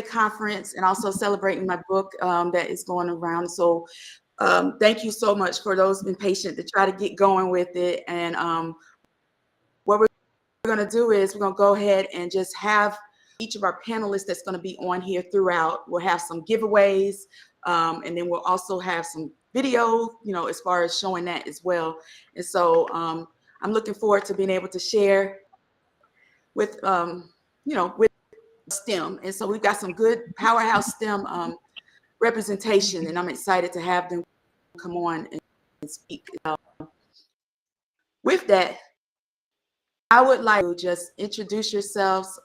conference and also celebrating my book that is going around. So thank you so much for those who've been patient to try to get going with it. And what we're going to do is we're going to go ahead and just have each of our panelists that's going to be on here throughout. We'll have some giveaways, and then we'll also have some video, as far as showing that as well. And so I'm looking forward to being able to share with, with STEM. And so we've got some good powerhouse STEM representation, and I'm excited to have them come on and speak. With that, I would like to just introduce yourselves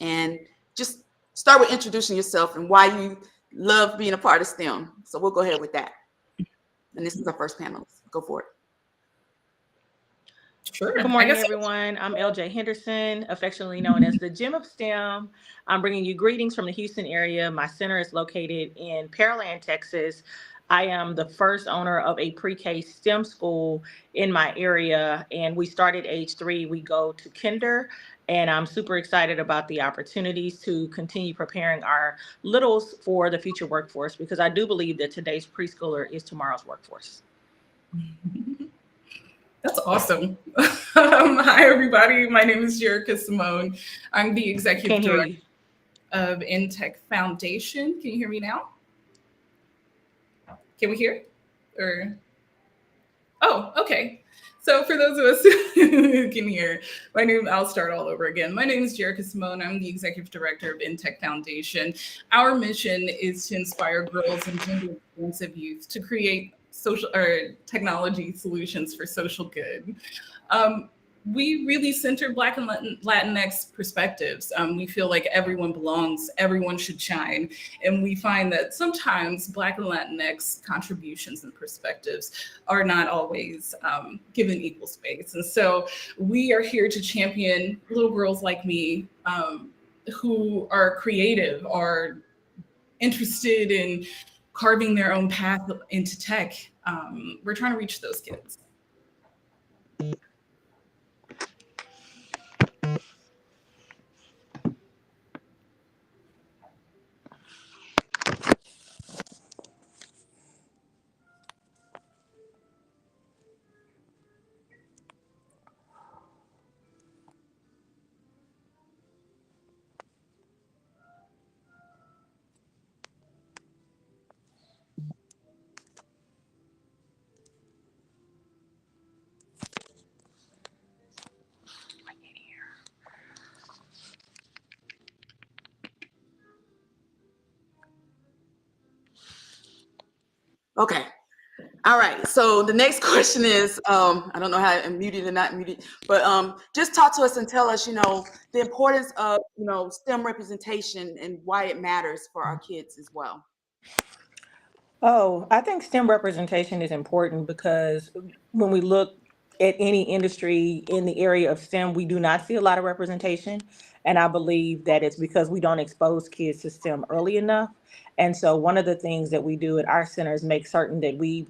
and just start with introducing yourself and why you love being a part of STEM. So we'll go ahead with that. And this is our first panelist. Go for it. Sure. Good morning, everyone. I'm LJ Henderson, affectionately known as the Gem of STEM. I'm bringing you greetings from the Houston area. My center is located in Pearland, Texas. I am the first owner of a pre-K STEM school in my area, and we start at age 3. We go to kinder, and I'm super excited about the opportunities to continue preparing our littles for the future workforce, because I do believe that today's preschooler is tomorrow's workforce. That's awesome. Hi, everybody. My name is Jerika Simone. I'm the executive director of InTech Foundation. Can you hear me now? Can we hear? Oh, okay. So for those of us who can hear, I'll start all over again. My name is Jerika Simone. I'm the executive director of InTech Foundation. Our mission is to inspire girls and gender-expansive youth to create social or technology solutions for social good. We really center Black and Latinx perspectives. We feel like everyone belongs, everyone should shine. And we find that sometimes Black and Latinx contributions and perspectives are not always given equal space. And so we are here to champion little girls like me who are creative, are interested in carving their own path into tech. We're trying to reach those kids. Okay. All right. So the next question is, I don't know how I'm muted or not muted, but just talk to us and tell us, the importance of, STEM representation and why it matters for our kids as well. Oh, I think STEM representation is important because when we look at any industry in the area of STEM, we do not see a lot of representation. And I believe that it's because we don't expose kids to STEM early enough. And so one of the things that we do at our center is make certain that we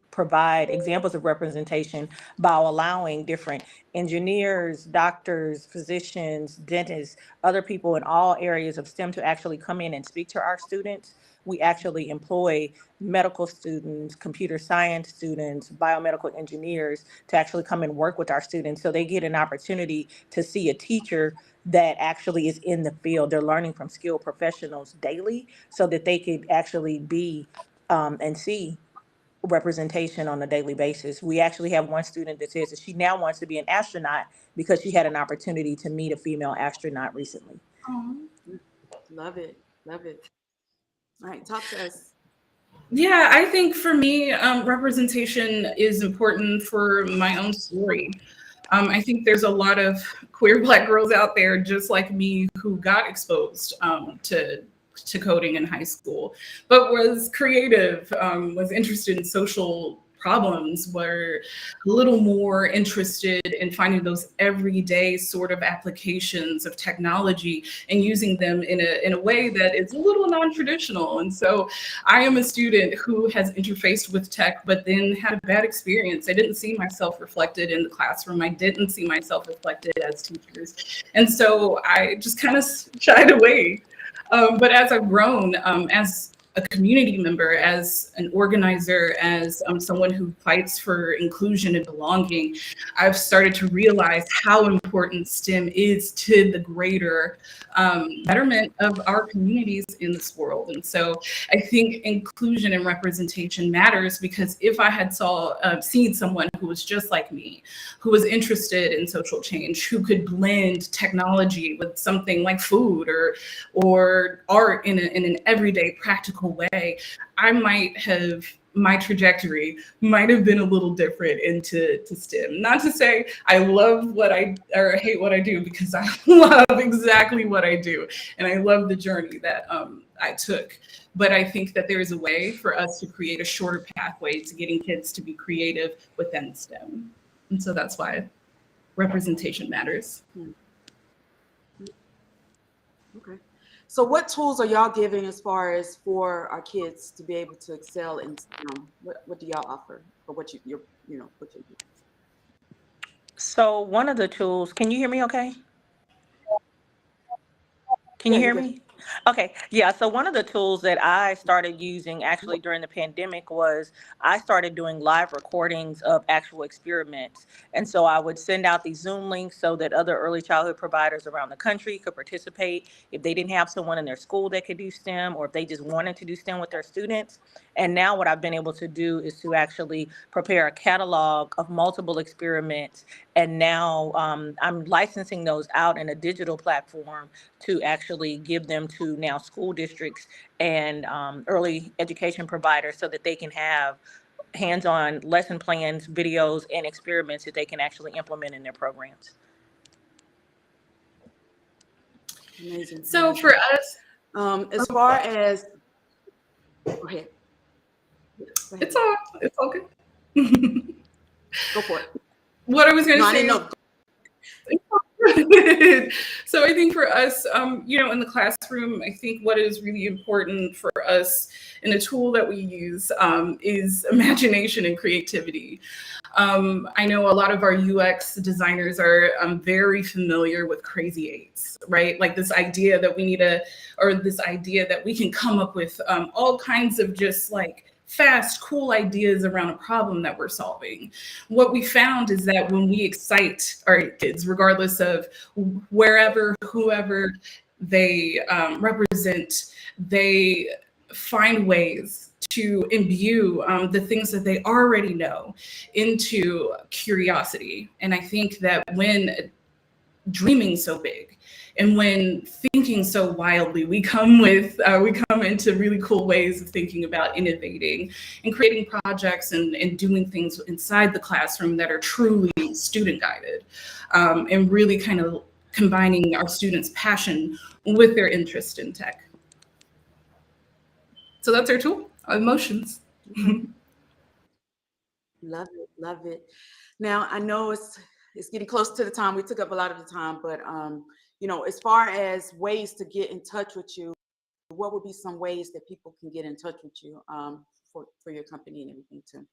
provide examples of representation by allowing different engineers, doctors, physicians, dentists, other people in all areas of STEM to actually come in and speak to our students. We actually employ medical students, computer science students, biomedical engineers to actually come and work with our students, so they get an opportunity to see a teacher that actually is in the field. They're learning from skilled professionals daily so that they could actually be and see representation on a daily basis. We actually have one student that says that she now wants to be an astronaut because she had an opportunity to meet a female astronaut recently. Oh, love it. Love it. All right, talk to us. Yeah, I think for me, representation is important for my own story. I think there's a lot of queer Black girls out there just like me who got exposed to coding in high school, but was creative, was interested in social problems, were a little more interested in finding those everyday sort of applications of technology and using them in a way that is a little non-traditional. And so I am a student who has interfaced with tech, but then had a bad experience. I didn't see myself reflected in the classroom. I didn't see myself reflected as teachers. And so I just kind of shied away But as I've grown, as a community member, as an organizer, as someone who fights for inclusion and belonging, I've started to realize how important STEM is to the greater betterment of our communities in this world. And so I think inclusion and representation matters, because if I had seen someone who was just like me, who was interested in social change, who could blend technology with something like food or art in an everyday practical way, my trajectory might have been a little different into STEM. Not to say I love or hate what I do, because I love exactly what I do. And I love the journey that I took. But I think that there is a way for us to create a shorter pathway to getting kids to be creative within STEM. And so that's why representation matters. Okay. So what tools are y'all giving as far as for our kids to be able to excel in STEM? What do y'all offer, or what you're what you do? So one of the tools, can you hear me okay? Can Yeah, you you're hear good. me? Okay, yeah. So one of the tools that I started using actually during the pandemic was I started doing live recordings of actual experiments. And so I would send out these Zoom links so that other early childhood providers around the country could participate if they didn't have someone in their school that could do STEM, or if they just wanted to do STEM with their students. And now what I've been able to do is to actually prepare a catalog of multiple experiments. And now I'm licensing those out in a digital platform to actually give them to now school districts and early education providers, so that they can have hands-on lesson plans, videos, and experiments that they can actually implement in their programs. Amazing. So for us, as far as, go ahead. Go ahead. it's all good. Go for it. What I was going to say. No, So I think for us, in the classroom, I think what is really important for us in a tool that we use is imagination and creativity. I know a lot of our UX designers are very familiar with crazy eights, right? Like this idea that this idea that we can come up with all kinds of just like fast, cool ideas around a problem that we're solving. What we found is that when we excite our kids, regardless of whoever they represent, they find ways to imbue the things that they already know into curiosity. And I think that when dreaming so big and when thinking so wildly, we come into really cool ways of thinking about innovating and creating projects and doing things inside the classroom that are truly student guided, and really kind of combining our students' passion with their interest in tech. So that's our tool, emotions. Love it, love it. Now I know it's getting close to the time. We took up a lot of the time, but as far as ways to get in touch with you, what would be some ways that people can get in touch with you for your company and everything too?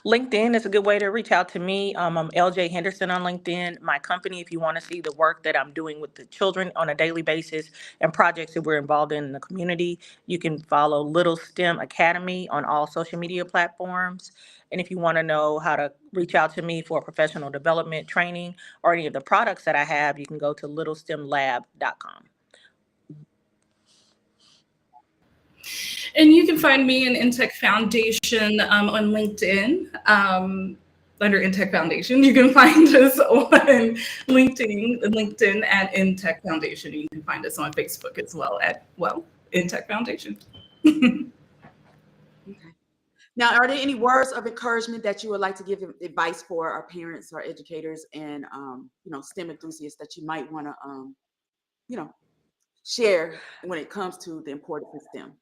LinkedIn is a good way to reach out to me. I'm LJ Henderson on LinkedIn. My company, if you want to see the work that I'm doing with the children on a daily basis and projects that we're involved in the community, you can follow Little STEM Academy on all social media platforms. And if you want to know how to reach out to me for professional development training or any of the products that I have, you can go to littlestemlab.com. And you can find me in InTech Foundation on LinkedIn. Under InTech Foundation, you can find us on LinkedIn at InTech Foundation. You can find us on Facebook as well at InTech Foundation. Okay. Now, are there any words of encouragement that you would like to give advice for our parents, our educators, and STEM enthusiasts that you might want to share when it comes to the importance of STEM?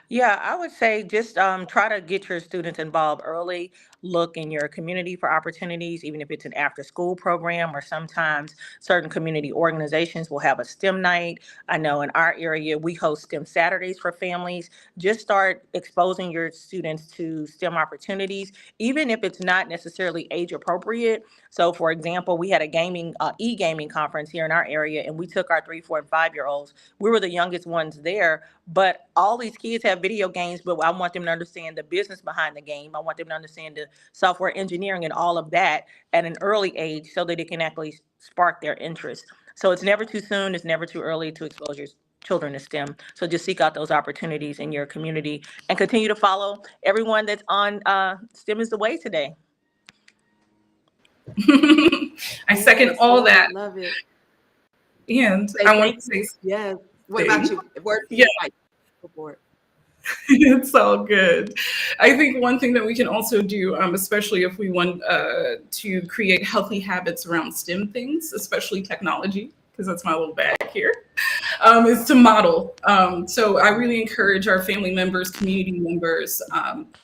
Yeah, I would say just try to get your students involved early. Look in your community for opportunities, even if it's an after school program, or sometimes certain community organizations will have a STEM night. I know in our area, we host STEM Saturdays for families. Just start exposing your students to STEM opportunities, even if it's not necessarily age appropriate. So, for example, we had a e-gaming conference here in our area, and we took our 3, 4, and 5 year olds. We were the youngest ones there, but all these kids have video games, but I want them to understand the business behind the game. I want them to understand the software engineering and all of that at an early age so that it can actually spark their interest. So it's never too soon, it's never too early to expose your children to STEM. So just seek out those opportunities in your community and continue to follow everyone that's on STEM is the Way today. I second Yes, all love that. it, love it. And Say I want thank to you. say, Yes. What about you? Word to yeah, you, Mike. Go for it. it's all good. I think one thing that we can also do, especially if we want to create healthy habits around STEM things, especially technology, because that's my little bag here, is to model. So I really encourage our family members, community members,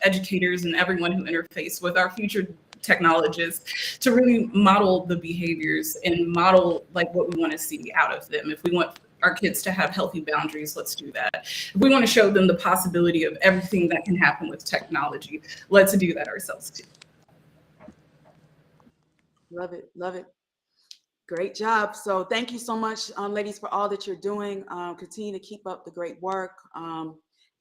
educators, and everyone who interface with our future technologists to really model the behaviors and model like what we want to see out of them. If we want our kids to have healthy boundaries, let's do that. If we want to show them the possibility of everything that can happen with technology, let's do that ourselves too. Love it, love it. Great job. So thank you so much, ladies, for all that you're doing. Continue to keep up the great work.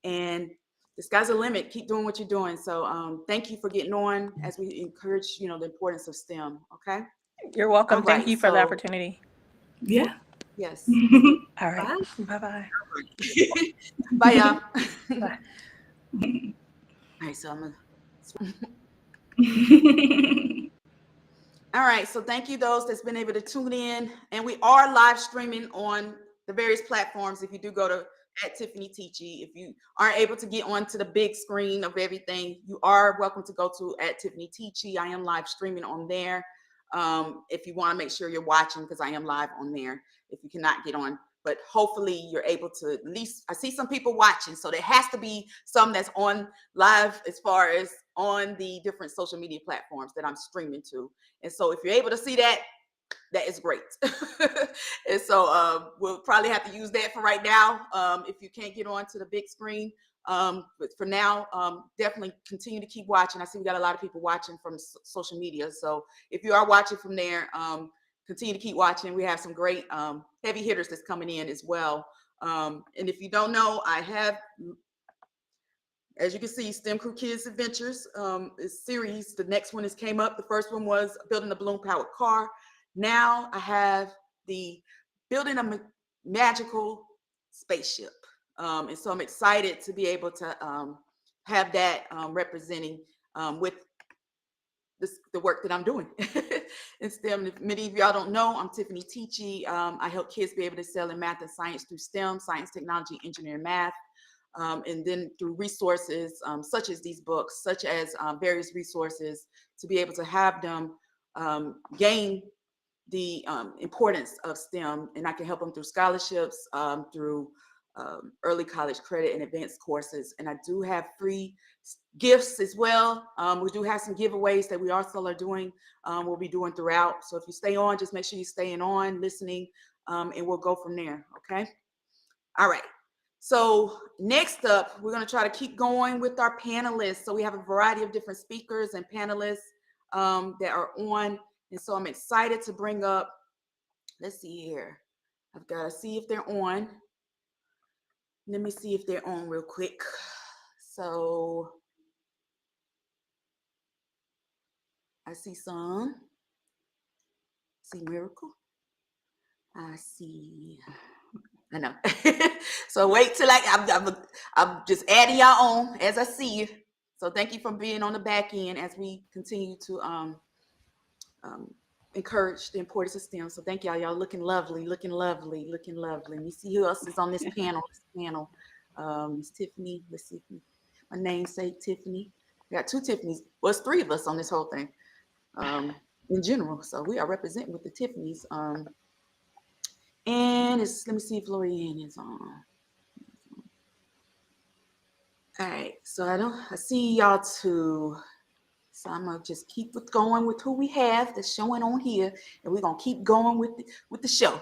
And the sky's the limit. Keep doing what you're doing. So thank you for getting on as we encourage, the importance of STEM. Okay. You're All welcome. Thank right. you for the So opportunity. Yeah. yes. All right. Bye. Bye-bye. Bye, y'all. Bye. All right. So I'm gonna. All right, so thank you those that's been able to tune in, and we are live streaming on the various platforms. If you do go to @Tiffany Teachy, if you aren't able to get onto the big screen of everything, you are welcome to go to @Tiffany Teachy. I am live streaming on there. If you want to make sure you're watching, because I am live on there. If you cannot get on, but hopefully you're able to at least. I see some people watching, so there has to be some that's on live as far as on the different social media platforms that I'm streaming to. And so if you're able to see that, that is great. And so we'll probably have to use that for right now. If you can't get on to the big screen. But for now, definitely continue to keep watching. I see we got a lot of people watching from social media. So if you are watching from there, continue to keep watching. We have some great heavy hitters that's coming in as well. And if you don't know, I have, as you can see, STEM Crew Kids Adventures is series. The next one came up. The first one was building a balloon-powered car. Now I have the building a magical spaceship. And so I'm excited to be able to have that representing with the work that I'm doing in STEM. If many of y'all don't know, I'm Tiffany Teachy. I help kids be able to excel in math and science through STEM, science, technology, engineering, math. And then through resources such as these books, such as various resources to be able to have them gain the importance of STEM. And I can help them through scholarships, through early college credit and advanced courses. And I do have free gifts as well. We do have some giveaways that we also are doing, we'll be doing throughout. So if you stay on, just make sure you're staying on, listening, and we'll go from there, okay? All right. So next up, we're going to try to keep going with our panelists. So we have a variety of different speakers and panelists that are on. And so I'm excited to bring up, let's see here. I've got to see if they're on. Let me see if they're on real quick. So I see some. See Miracle. I see. I know. So wait till I'm just adding y'all on as I see you. So thank you for being on the back end as we continue to encourage the importance of STEM. So thank y'all. Y'all looking lovely, looking lovely, looking lovely. Let me see who else is on this panel. It's Tiffany. Let's see if my namesake Tiffany. We got 2 Tiffany's. Well, it's 3 of us on this whole thing in general. So we are representing with the Tiffany's. And let me see if Lorianne is on. All right, so I see y'all too. So I'm gonna just keep it going with who we have that's showing on here, and we're gonna keep going with the show.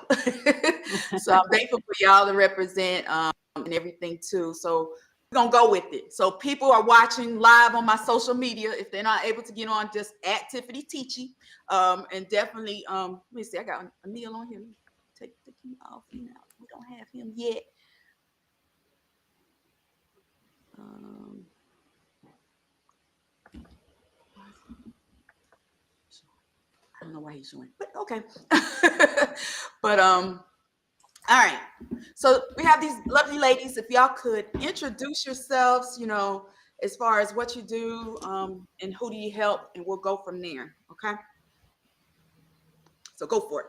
So I'm thankful for y'all to represent and everything too. So we're gonna go with it. So people are watching live on my social media. If they're not able to get on, just at Tiffany Teachy. And definitely let me see, I got Oneil on here. Take him off now. We don't have him yet. I don't know why he's showing, but okay. But all right. So we have these lovely ladies. If y'all could introduce yourselves, as far as what you do, and who do you help, and we'll go from there. Okay. So go for it.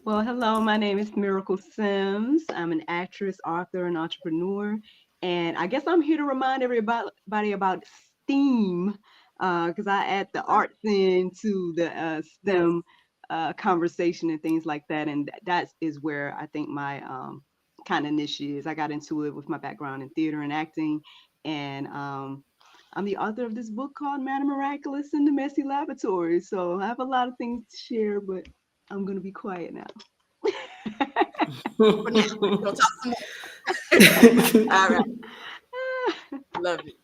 Well, hello, my name is Miracle Sims. I'm an actress, author, and entrepreneur. And I guess I'm here to remind everybody about STEAM, because I add the arts into the STEM conversation and things like that. And that is where I think my kind of niche is. I got into it with my background in theater and acting. And I'm the author of this book called Madam Miraculous in the Messy Laboratory. So I have a lot of things to share, but I'm going to be quiet now. Don't talk some more. All right. Love it.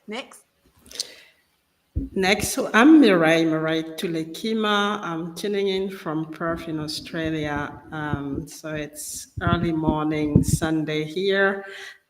Next. So I'm Mireille Toulekima. I'm tuning in from Perth in Australia. So it's early morning Sunday here.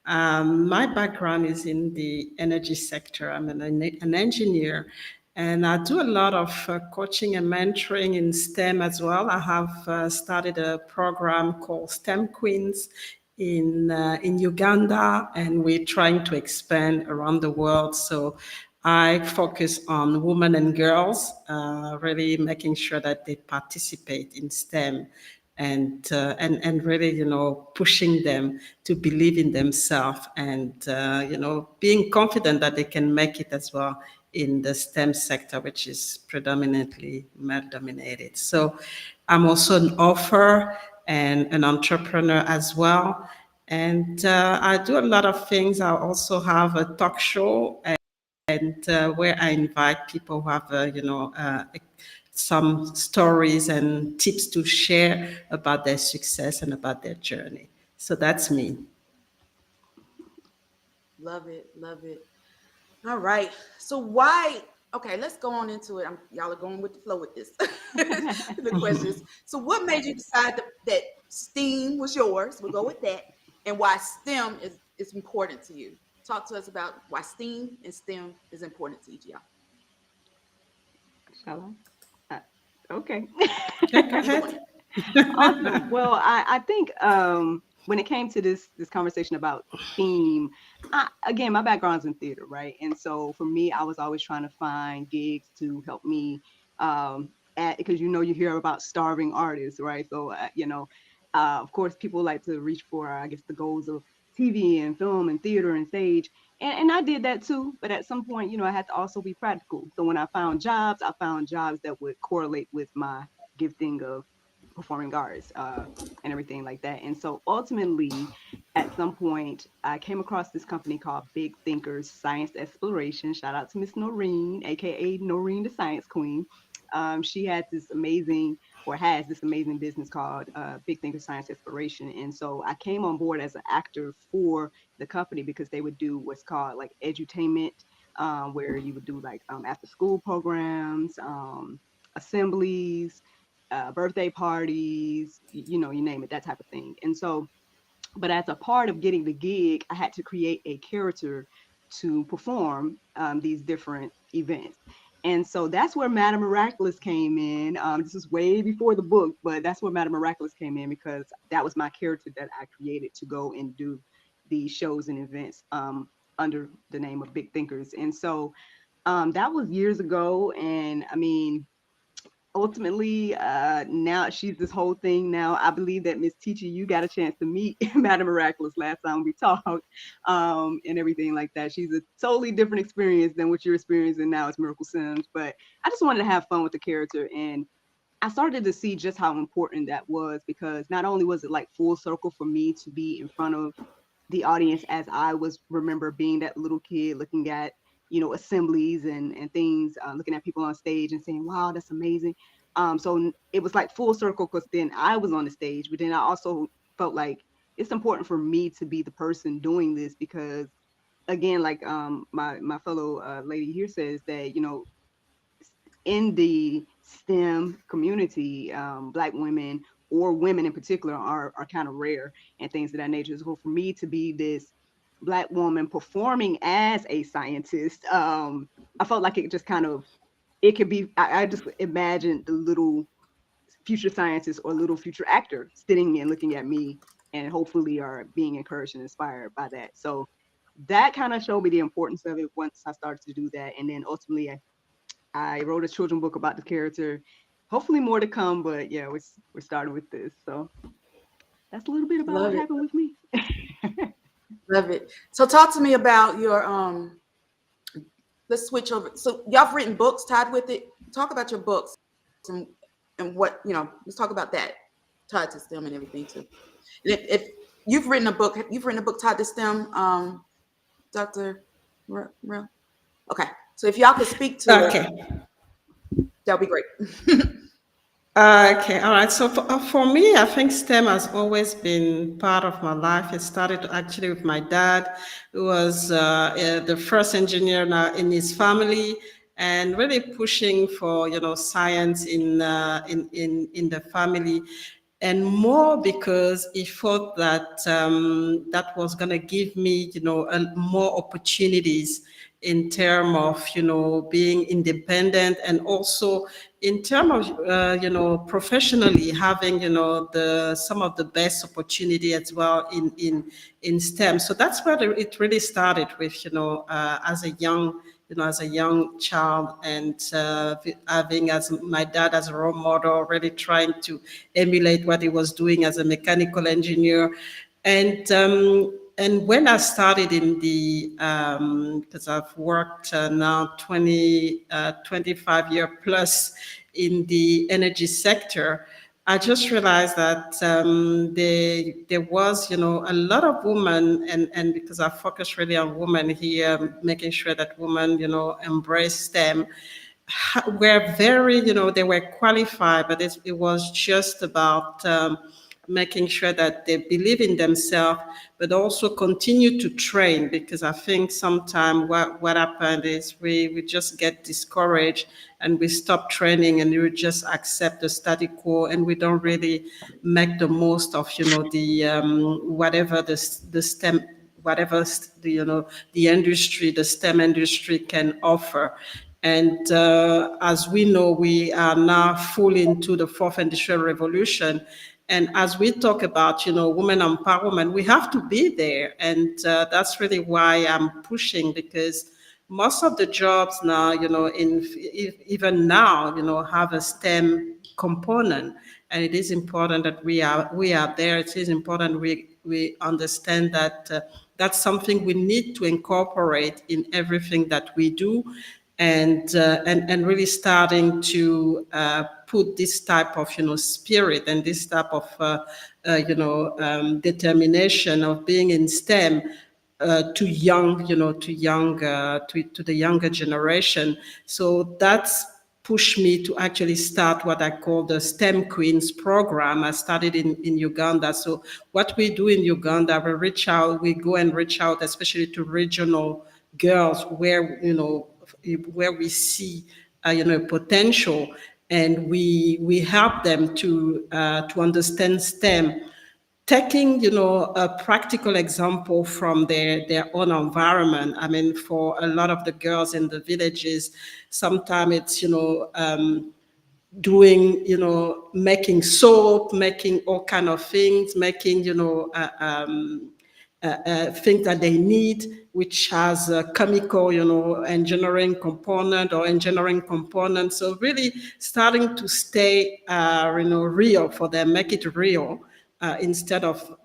My background is in the energy sector. I'm an engineer, and I do a lot of coaching and mentoring in STEM as well. I have started a program called STEM Queens in Uganda, and we're trying to expand around the world. So I focus on women and girls, really making sure that they participate in STEM and really, pushing them to believe in themselves and, being confident that they can make it as well in the STEM sector, which is predominantly male-dominated. So I'm also an author and an entrepreneur as well. And I do a lot of things. I also have a talk show and where I invite people who have, some stories and tips to share about their success and about their journey. So that's me. Love it. Love it. All right. So why? Okay, let's go on into it. Y'all are going with the flow with this. The questions. So what made you decide that STEAM was yours? We'll go with that. And why STEM is important to you. Talk to us about why STEAM and STEM is important to each of y'all. Shall I? Okay. Okay, go ahead. Awesome. Well, I think when it came to this conversation about theme, again, my background's in theater, right? And so for me, I was always trying to find gigs to help me because you hear about starving artists, right? So of course, people like to reach for, I guess, the goals of TV and film and theater and stage. And I did that too. But at some point, I had to also be practical. So when I found jobs that would correlate with my gifting of performing arts and everything like that. And so ultimately, at some point, I came across this company called Big Thinkers Science Exploration. Shout out to Miss Noreen, aka Noreen the Science Queen. She had this amazing, or has this amazing business called Big Thinkers Science Exploration. And so I came on board as an actor for the company because they would do what's called like edutainment, where you would do like after school programs, assemblies, birthday parties, you name it, that type of thing. And so, but as a part of getting the gig, I had to create a character to perform these different events. And so that's where Madam Miraculous came in. This is way before the book, but that's where Madam Miraculous came in because that was my character that I created to go and do these shows and events under the name of Big Thinkers. And so that was years ago. And I mean, ultimately, now she's this whole thing now. I believe that Miss Teacher, you got a chance to meet Madam Miraculous last time we talked, and everything like that. She's a totally different experience than what you're experiencing now as Miracle Sims. But I just wanted to have fun with the character and I started to see just how important that was, because not only was it like full circle for me to be in front of the audience as I was remember being that little kid looking at, assemblies and things, looking at people on stage and saying, wow, that's amazing. So it was like full circle, because then I was on the stage, but then I also felt like it's important for me to be the person doing this, because again, like my fellow lady here says that, in the STEM community, Black women or women in particular are kind of rare and things of that nature. So for me to be this Black woman performing as a scientist, I felt like it just kind of, it could be, I just imagined the little future scientist or little future actor sitting and looking at me, and hopefully are being encouraged and inspired by that. So that kind of showed me the importance of it once I started to do that. And then ultimately I wrote a children's book about the character. Hopefully more to come, but yeah, we're starting with this. So that's a little bit about what happened with me. Love it. So talk to me about your let's switch over. So y'all have written books tied with it. Talk about your books and what, let's talk about that tied to STEM and everything too. And if you've written a book tied to STEM, Dr. Mireille? Okay. So if y'all could speak to Okay. it, that'd be great. Okay, all right. So for me, I think STEM has always been part of my life. It started actually with my dad, who was the first engineer in his family, and really pushing for science in the family, and more because he thought that that was going to give me more opportunities in terms of being independent, and also in terms of professionally having some of the best opportunity as well in STEM. So that's where it really started with as a young child, and having as my dad as a role model, really trying to emulate what he was doing as a mechanical engineer. And when I started in the, because I've worked now 25 year plus in the energy sector, I just realized that there was, a lot of women, and because I focus really on women here, making sure that women, embrace STEM, were very, they were qualified, but it was just about making sure that they believe in themselves, but also continue to train, because I think sometimes what happened is we just get discouraged and we stop training, and we just accept the status quo, and we don't really make the most of the whatever the STEM, whatever the industry, the STEM industry can offer. And as we know, we are now fully into the fourth industrial revolution. And as we talk about, women empowerment, we have to be there. And that's really why I'm pushing, because most of the jobs now, even now, have a STEM component. And it is important that we are there. It is important we understand that that's something we need to incorporate in everything that we do. And really starting to put this type of spirit and this type of determination of being in STEM to the younger generation. So that's pushed me to actually start what I call the STEM Queens program. I started in Uganda. So what we do in Uganda, we go and reach out, especially to regional girls where we see potential, and we help them to understand STEM, taking a practical example from their own environment. I mean, for a lot of the girls in the villages, sometimes it's doing making soap, making all kind of things, making things that they need, which has a chemical, engineering component or engineering component. So really starting to stay, real for them, make it real. Instead of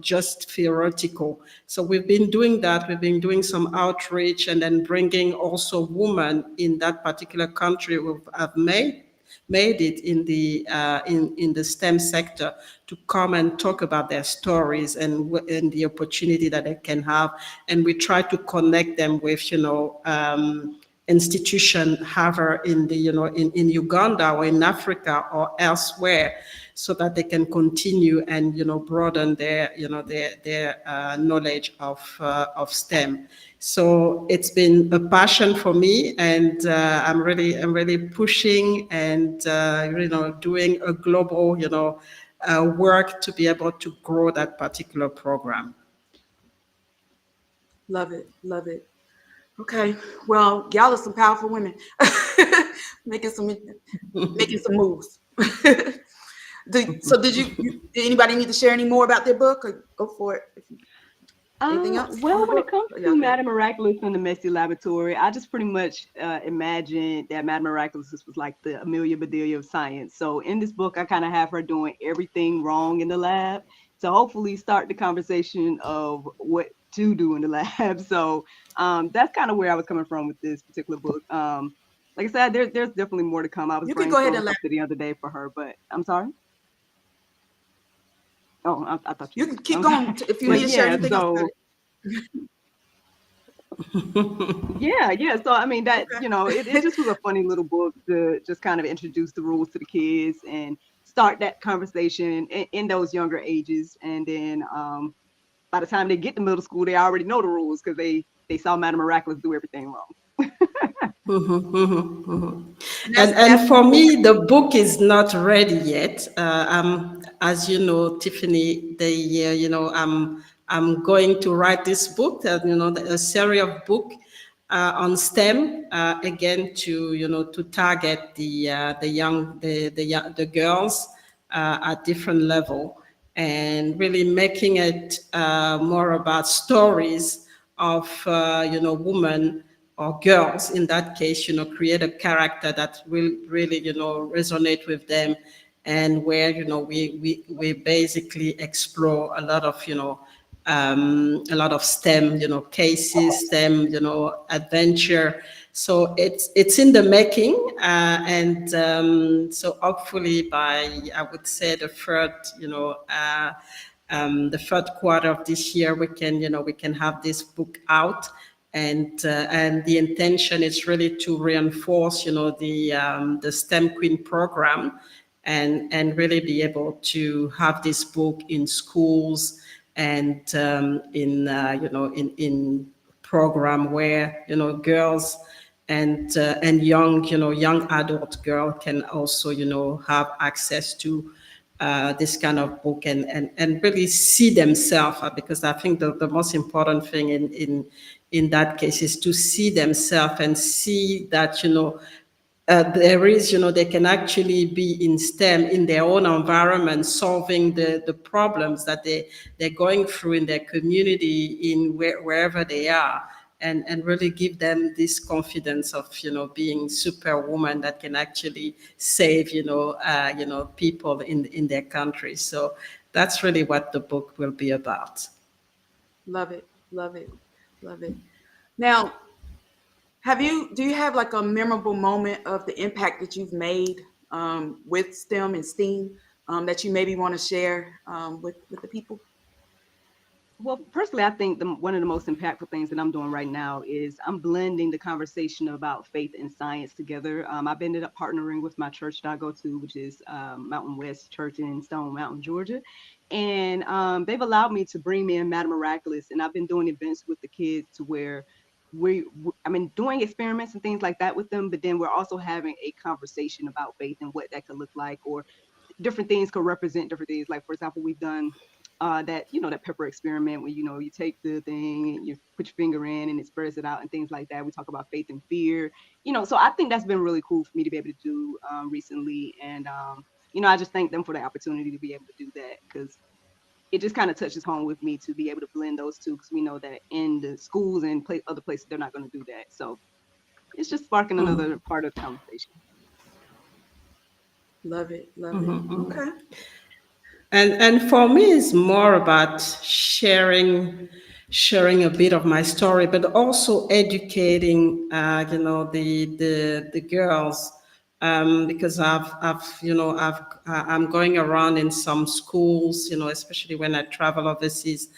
just theoretical. So we've been doing that. We've been doing some outreach, and then bringing also women in that particular country. Have made it in the STEM sector to come and talk about their stories and the opportunity that they can have. And we try to connect them with, institution, however, in Uganda or in Africa or elsewhere, so that they can continue and broaden their knowledge of STEM. So it's been a passion for me, and I'm really pushing and doing a global work to be able to grow that particular program. Love it. Love it. Okay. Well, y'all are some powerful women making some moves. So did anybody need to share any more about their book, or go for it? Anything else? Well, when it comes to Madame Miraculous and the Messy Laboratory, I just pretty much imagined that Madame Miraculous was like the Amelia Bedelia of science. So in this book, I kind of have her doing everything wrong in the lab to hopefully start the conversation of what to do in the lab. So that's kind of where I was coming from with this particular book. Like I said, there's definitely more to come. I was You can go ahead and the other day for her, but I'm sorry. Oh, I thought you can keep going if you need to share anything else. Yeah. So I mean that it just was a funny little book to just kind of introduce the rules to the kids and start that conversation in those younger ages. And then by the time they get to middle school, they already know the rules because they saw Madame Miraculous do everything wrong. And for me, the book is not ready yet. As you know, Tiffany, I'm going to write this book, a series of book on STEM again to target the girls at different level, and really making it more about stories of women or girls in that case, create a character that will really, resonate with them, and where, we basically explore a lot of STEM, cases, STEM, adventure. So it's in the making, and so hopefully by, I would say, the third quarter of this year, we can have this book out. And the intention is really to reinforce, the STEM Queen program, and really be able to have this book in schools and in program where girls and young adult girl can also have access to this kind of book and really see themselves, because I think the most important thing in that case is to see themselves and see that there is, they can actually be in STEM in their own environment, solving the problems that they're going through in their community, wherever they are, and really give them this confidence of, being superwoman that can actually save, people in their country. So that's really what the book will be about. Love it. Love it. Love it. Now, do you have like a memorable moment of the impact that you've made with STEM and STEAM that you maybe want to share with the people? Well, personally, I think one of the most impactful things that I'm doing right now is I'm blending the conversation about faith and science together. I've ended up partnering with my church that I go to, which is Mountain West Church in Stone Mountain, Georgia. And they've allowed me to bring in Madame Miraculous. And I've been doing events with the kids to where doing experiments and things like that with them, but then we're also having a conversation about faith and what that could look like, or different things could represent different things. Like, for example, we've done that pepper experiment where, you take the thing and you put your finger in and it spreads it out and things like that. We talk about faith and fear, so I think that's been really cool for me to be able to do recently. And, I just thank them for the opportunity to be able to do that, because it just kind of touches home with me to be able to blend those two, because we know that in the schools and other places, they're not going to do that. So it's just sparking another part of the conversation. Love it. Love it. Okay. And for me, it's more about sharing a bit of my story, but also educating, the girls because I'm going around in some schools, especially when I travel overseas,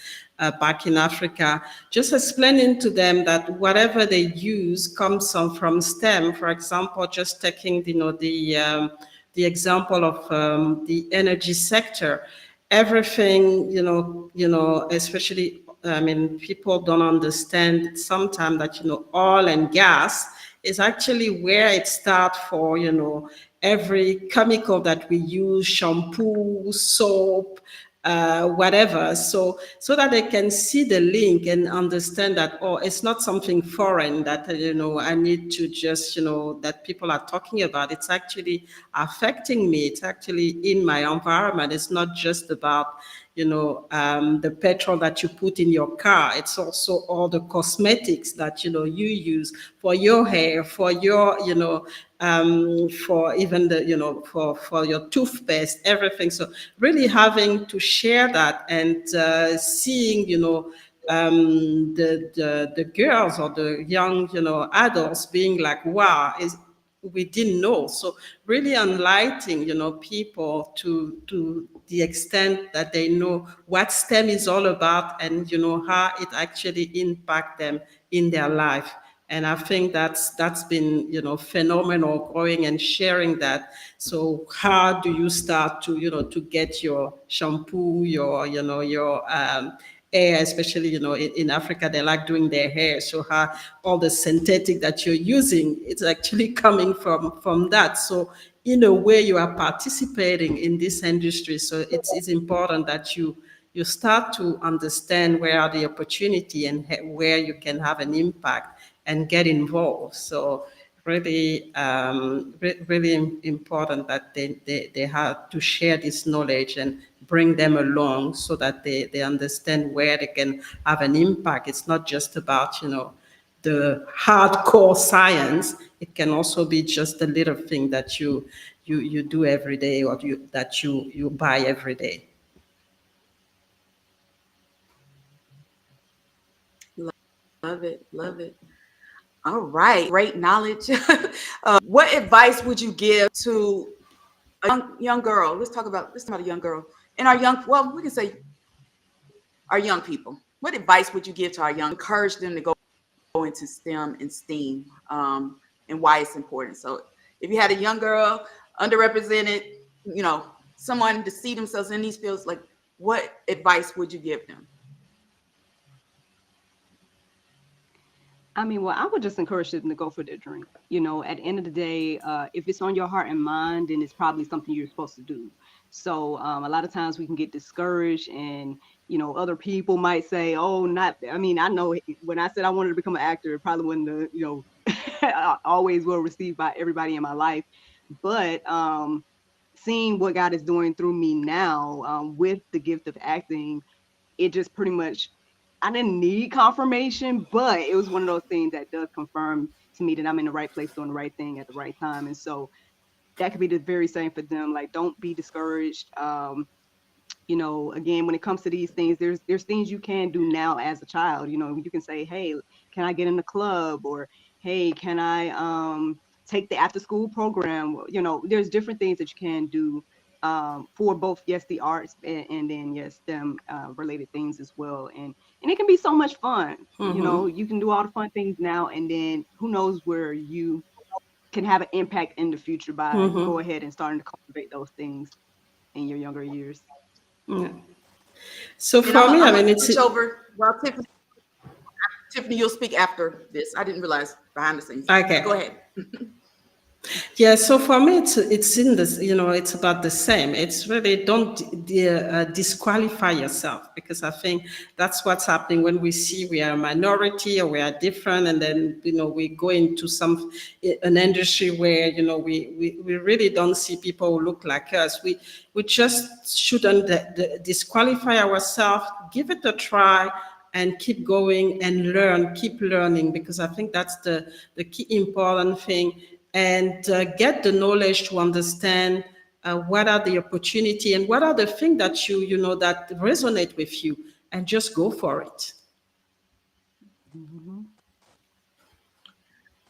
back in Africa, just explaining to them that whatever they use comes from STEM. For example, just taking, the example of the energy sector, everything, especially, I mean, people don't understand sometimes that, oil and gas is actually where it starts for, every chemical that we use, shampoo, soap, whatever, so that they can see the link and understand that, oh, it's not something foreign that I need to just that people are talking about. It's actually affecting me. It's actually in my environment. It's not just about the petrol that you put in your car. It's also all the cosmetics that you use for your hair, for your for even the for your toothpaste, everything. So really having to share that and seeing the girls or the young adults being like, wow, we didn't know. So really enlightening people to the extent that they know what STEM is all about, and how it actually impact them in their life. And I think that's been phenomenal, growing and sharing that. So how do you start to to get your shampoo, your hair, especially in Africa they like doing their hair. So how all the synthetic that you're using, it's actually coming from that. So in a way you are participating in this industry. So it's important that you start to understand where are the opportunity and where you can have an impact and get involved. So really, really important that they have to share this knowledge and bring them along so that they understand where they can have an impact. It's not just about, the hardcore science. It can also be just a little thing that you do every day, or that you buy every day. Love it. Love it. All right. Great knowledge. What advice would you give to a young girl? Let's talk about a young girl and we can say our young people. What advice would you give to our young, encourage them to go into STEM and STEAM, and why it's important? So if you had a young girl, underrepresented, someone to see themselves in these fields, like what advice would you give them? I mean, well, I would just encourage them to go for their dream. At the end of the day, if it's on your heart and mind, then it's probably something you're supposed to do. So a lot of times we can get discouraged, and other people might say, "Oh, not." I mean, I know when I said I wanted to become an actor, it probably wasn't always well received by everybody in my life. But seeing what God is doing through me now, with the gift of acting, it just pretty much, I didn't need confirmation, but it was one of those things that does confirm to me that I'm in the right place doing the right thing at the right time. And so that could be the very same for them. Like, don't be discouraged. Again, when it comes to these things, there's things you can do now as a child. You can say, hey, can I get in the club? Or, hey, can I take the after school program? There's different things that you can do for both, yes, the arts and then, yes, STEM related things as well. And it can be so much fun. Mm-hmm. You can do all the fun things now, and then who knows where you can have an impact in the future by Mm-hmm. go ahead and starting to cultivate those things in your younger years. Yeah. So And for me, I'm I mean, gonna it's switch over. Well, Tiffany, you'll speak after this. I didn't realize behind the scenes. okay. Go ahead. Yeah, so for me, it's in this, it's about the same. It's really don't disqualify yourself, because I think that's what's happening when we see we are a minority or we are different, and then we go into an industry where we really don't see people who look like us. We just shouldn't disqualify ourselves. Give it a try and keep going and keep learning, because I think that's the key important thing. And get the knowledge to understand what are the opportunity and what are the things that that resonate with you, and just go for it. Mm-hmm.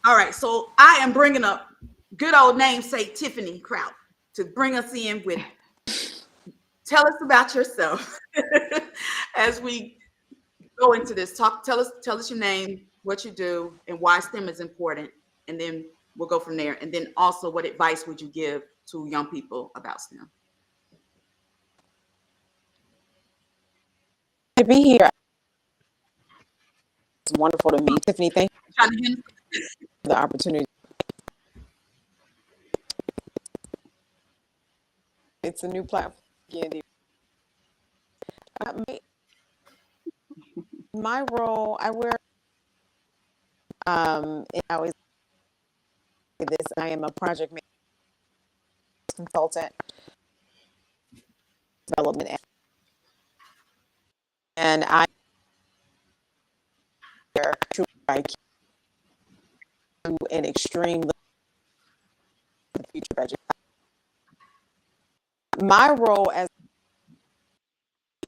All right, so I am bringing up good old namesake Tiffany Crout to bring us in with tell us about yourself as we go into this. Tell us your name, what you do, and why STEM is important, and then we'll go from there. And then also, what advice would you give to young people about STEM? To be here. It's wonderful to meet Tiffany. Thank you for the opportunity. It's a new platform. My role, I wear, and I always say this, I am a project consultant, development, and I an extreme future budget. My role as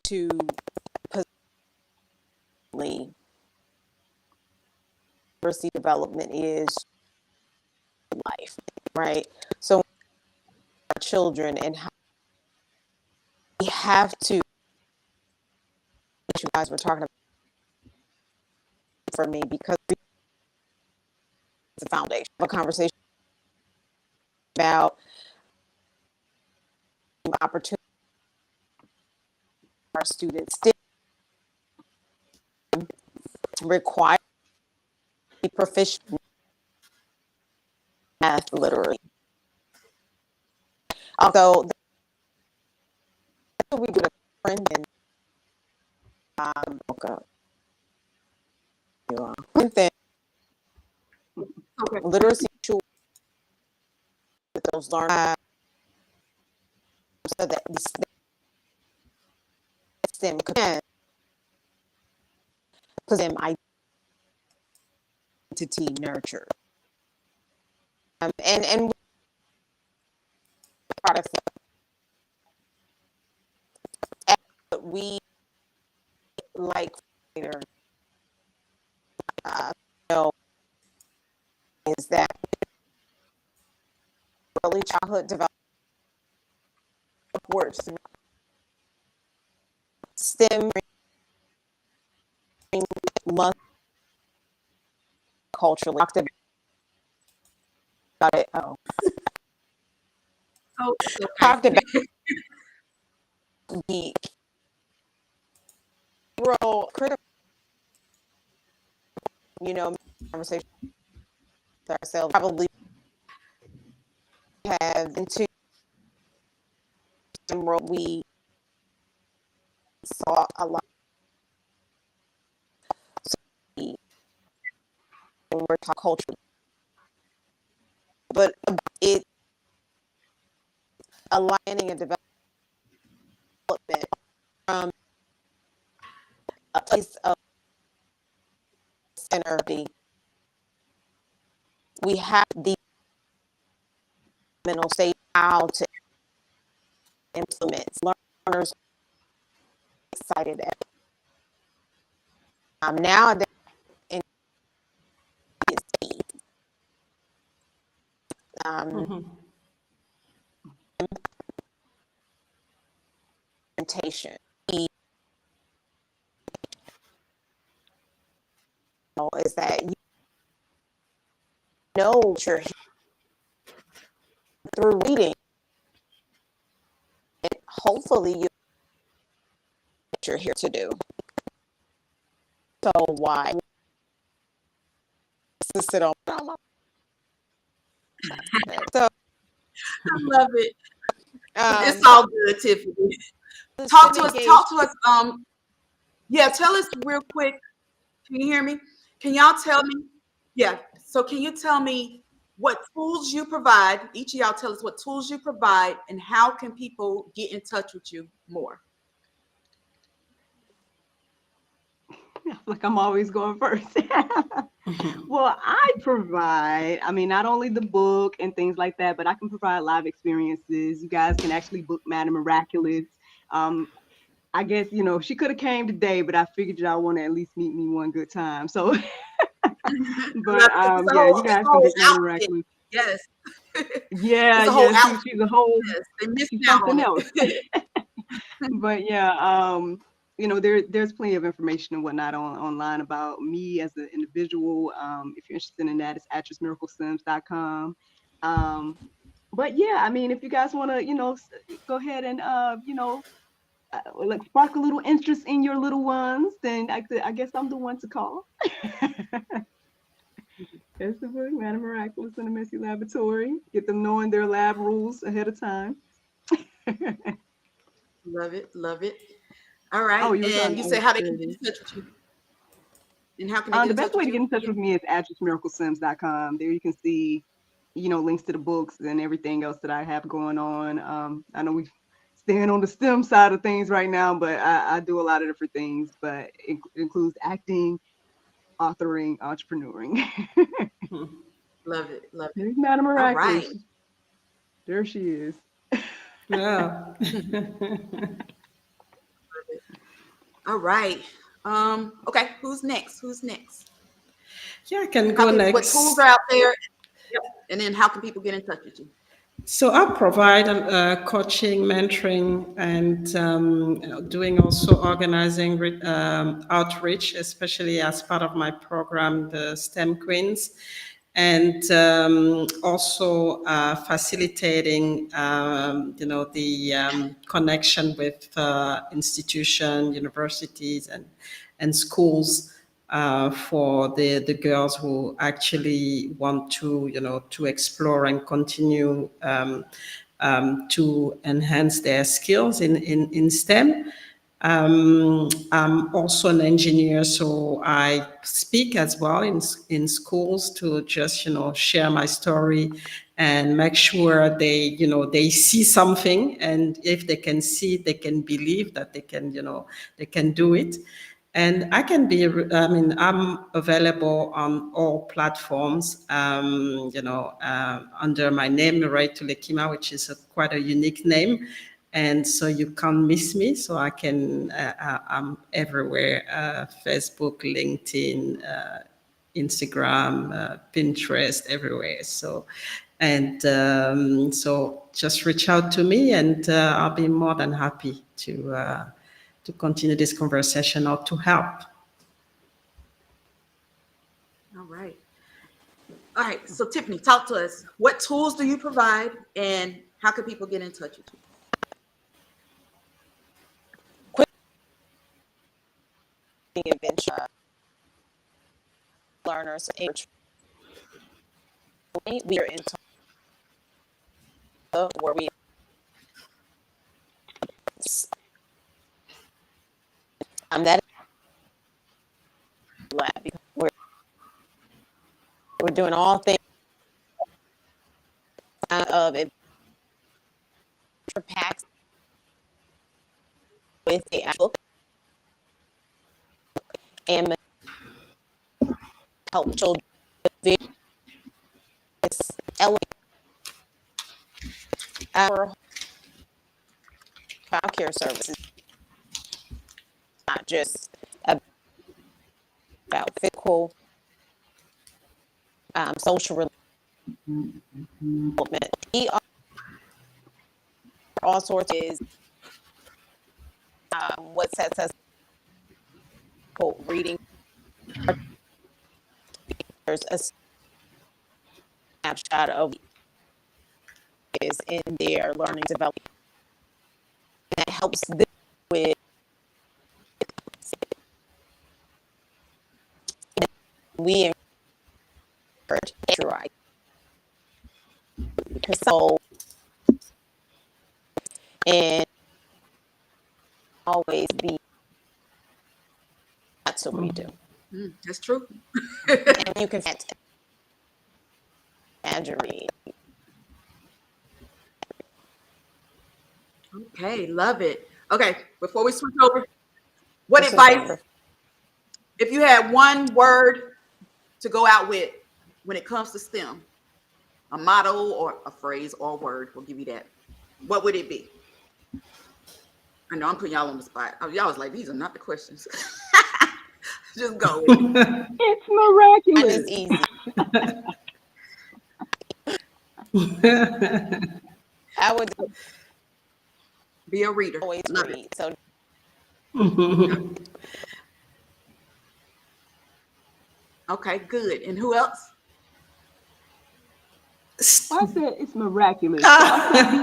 to diversity development is life, right? So our children and how we have to, you guys were talking about for me, because it's the foundation of a conversation about opportunity our students still require a proficient math literally. Although we do a friend and then literacy tools with those learners so that we STEM can put them identity nurture and products that we like know is that early childhood development works through STEM must culturally about it. Talked about the role critical, conversation with ourselves probably have into some role we saw a lot. So when we're talking culture, but it aligning and development from a place of center. We have the mental state how to implement. Learners excited at nowadays in implementation is that you know you're through reading and hopefully you're here to do. So why to sit on so I love it. It's all good, Tiffany. Talk to us. Yeah, tell us real quick. Can you hear me? Can y'all tell me? Yeah. So can you tell me what tools you provide? Each of y'all tell us what tools you provide and how can people get in touch with you more? Like I'm always going first. Well, I provide, not only the book and things like that, but I can provide live experiences. You guys can actually book Madam Miraculous. I guess, she could have came today, but I figured y'all want to at least meet me one good time. So, but yeah, you guys can book Madam Miraculous. Yes. Yeah, It's a whole yeah, outfit. she's a whole They missed she's out something on else. it. But yeah, there's plenty of information and whatnot online about me as an individual. If you're interested in that, it's actressmiraclesims.com. But yeah, I mean, if you guys want to, go ahead and like spark a little interest in your little ones, then I guess I'm the one to call. That's the book, Madam Miraculous in the Messy Laboratory. Get them knowing their lab rules ahead of time. Love it, love it. All right, Oh, you were and talking you about say how they can security. get in touch with you. And how can they get The in touch best way with to get in touch you? with me is actressmiraclesims.com. There you can see, links to the books and everything else that I have going on. I know we stand on the STEM side of things right now, but I do a lot of different things, but it includes acting, authoring, entrepreneuring. Love it, love it. There's Madam All Miraculous. right. There she is. Yeah. All right. Okay, who's next? Who's next? Yeah, I can go What next. tools are out there? Yep. And then how can people get in touch with you? So I provide coaching, mentoring, and doing also organizing outreach, especially as part of my program, the STEM Queens, and also facilitating, the connection with institutions, universities, and schools. For the girls who actually want to explore and continue to enhance their skills in STEM. I'm also an engineer, so I speak as well in schools to just share my story and make sure they see something, and if they can see, they can believe that they can do it. And I'm available on all platforms, under my name, Mireille Toulekima, which is quite a unique name. And so you can't miss me. So I'm everywhere, Facebook, LinkedIn, Instagram, Pinterest, everywhere. So just reach out to me, and I'll be more than happy to continue this conversation or to help. All right. All right. So Tiffany, talk to us. What tools do you provide, and how can people get in touch with you? Adventure learners. We are in where we that lab because we're doing all things of it packs with the book and help children with our child care services, not just about physical, social development. We are all sorts of what sets us reading. There's a snapshot of is in their learning development that helps them with we encourage right. So and always be that's what we do. That's true. And you can Andrew. Okay, love it. Okay, before we switch over, what advice, if you had one word to go out with when it comes to STEM, a motto or a phrase or a word, we'll give you that. What would it be? I know I'm putting y'all on the spot. Y'all was like, these are not the questions. Just go with it. It's miraculous. It's easy. I would Be a reader. always Love read. it. So Okay, good. And who else? Well, I said it's miraculous. So I said be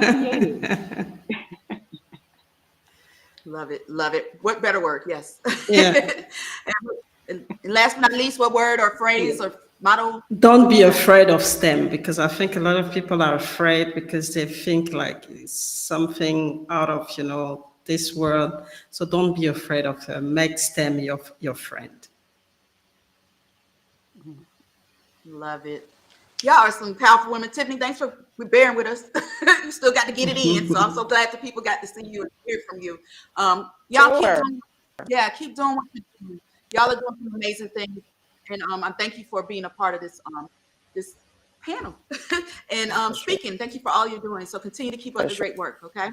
creative. Love it. Love it. What better word? Yes. Yeah. and last but not least, what word or phrase or motto? Don't be afraid of STEM, because I think a lot of people are afraid because they think like it's something out of, this world. So don't be afraid of make STEM your friend. Love it. Y'all are some powerful women. Tiffany, thanks for bearing with us. You still got to get it in. So I'm so glad that people got to see you and hear from you. Y'all Sure. keep doing what you're doing. Y'all are doing some amazing things. And I thank you for being a part of this panel. And speaking, thank you for all you're doing. So continue to keep up the great work, okay?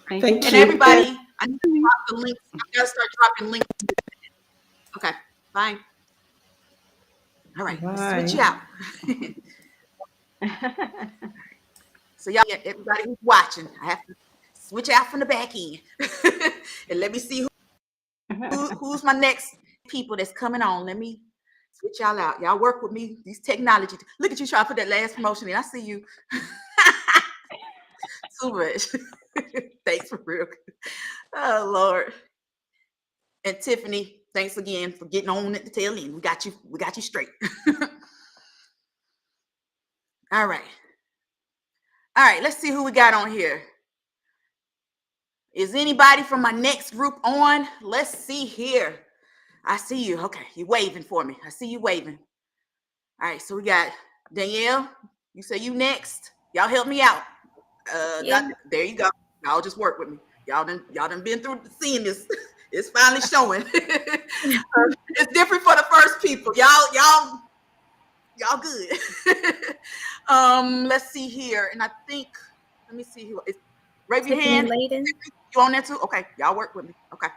Thank Thank And you. everybody, I need to drop the links. I gotta start dropping links. Okay, bye. All right, let's switch out. So y'all, everybody who's watching, I have to switch out from the back end. And let me see who's my next people that's coming on. Let me switch y'all out. Y'all work with me. These technology. Look at you trying to put that last promotion in. I see you. Too much. Thanks for real. Oh Lord. And Tiffany, thanks again for getting on at the tail end. We got you straight. All right. All right, let's see who we got on here. Is anybody from my next group on? Let's see here. I see you. Okay, you're waving for me. I see you waving. All right, so we got Danielle. You say you next. Y'all help me out. Yeah. There you go. Y'all just work with me. Y'all done been through seeing this. It's finally showing. It's different for the first people. Y'all good. Let's see here. And I think, let me see who is. Raise your Tiffany hand. Layton. You on there too? Okay, y'all work with me. Okay.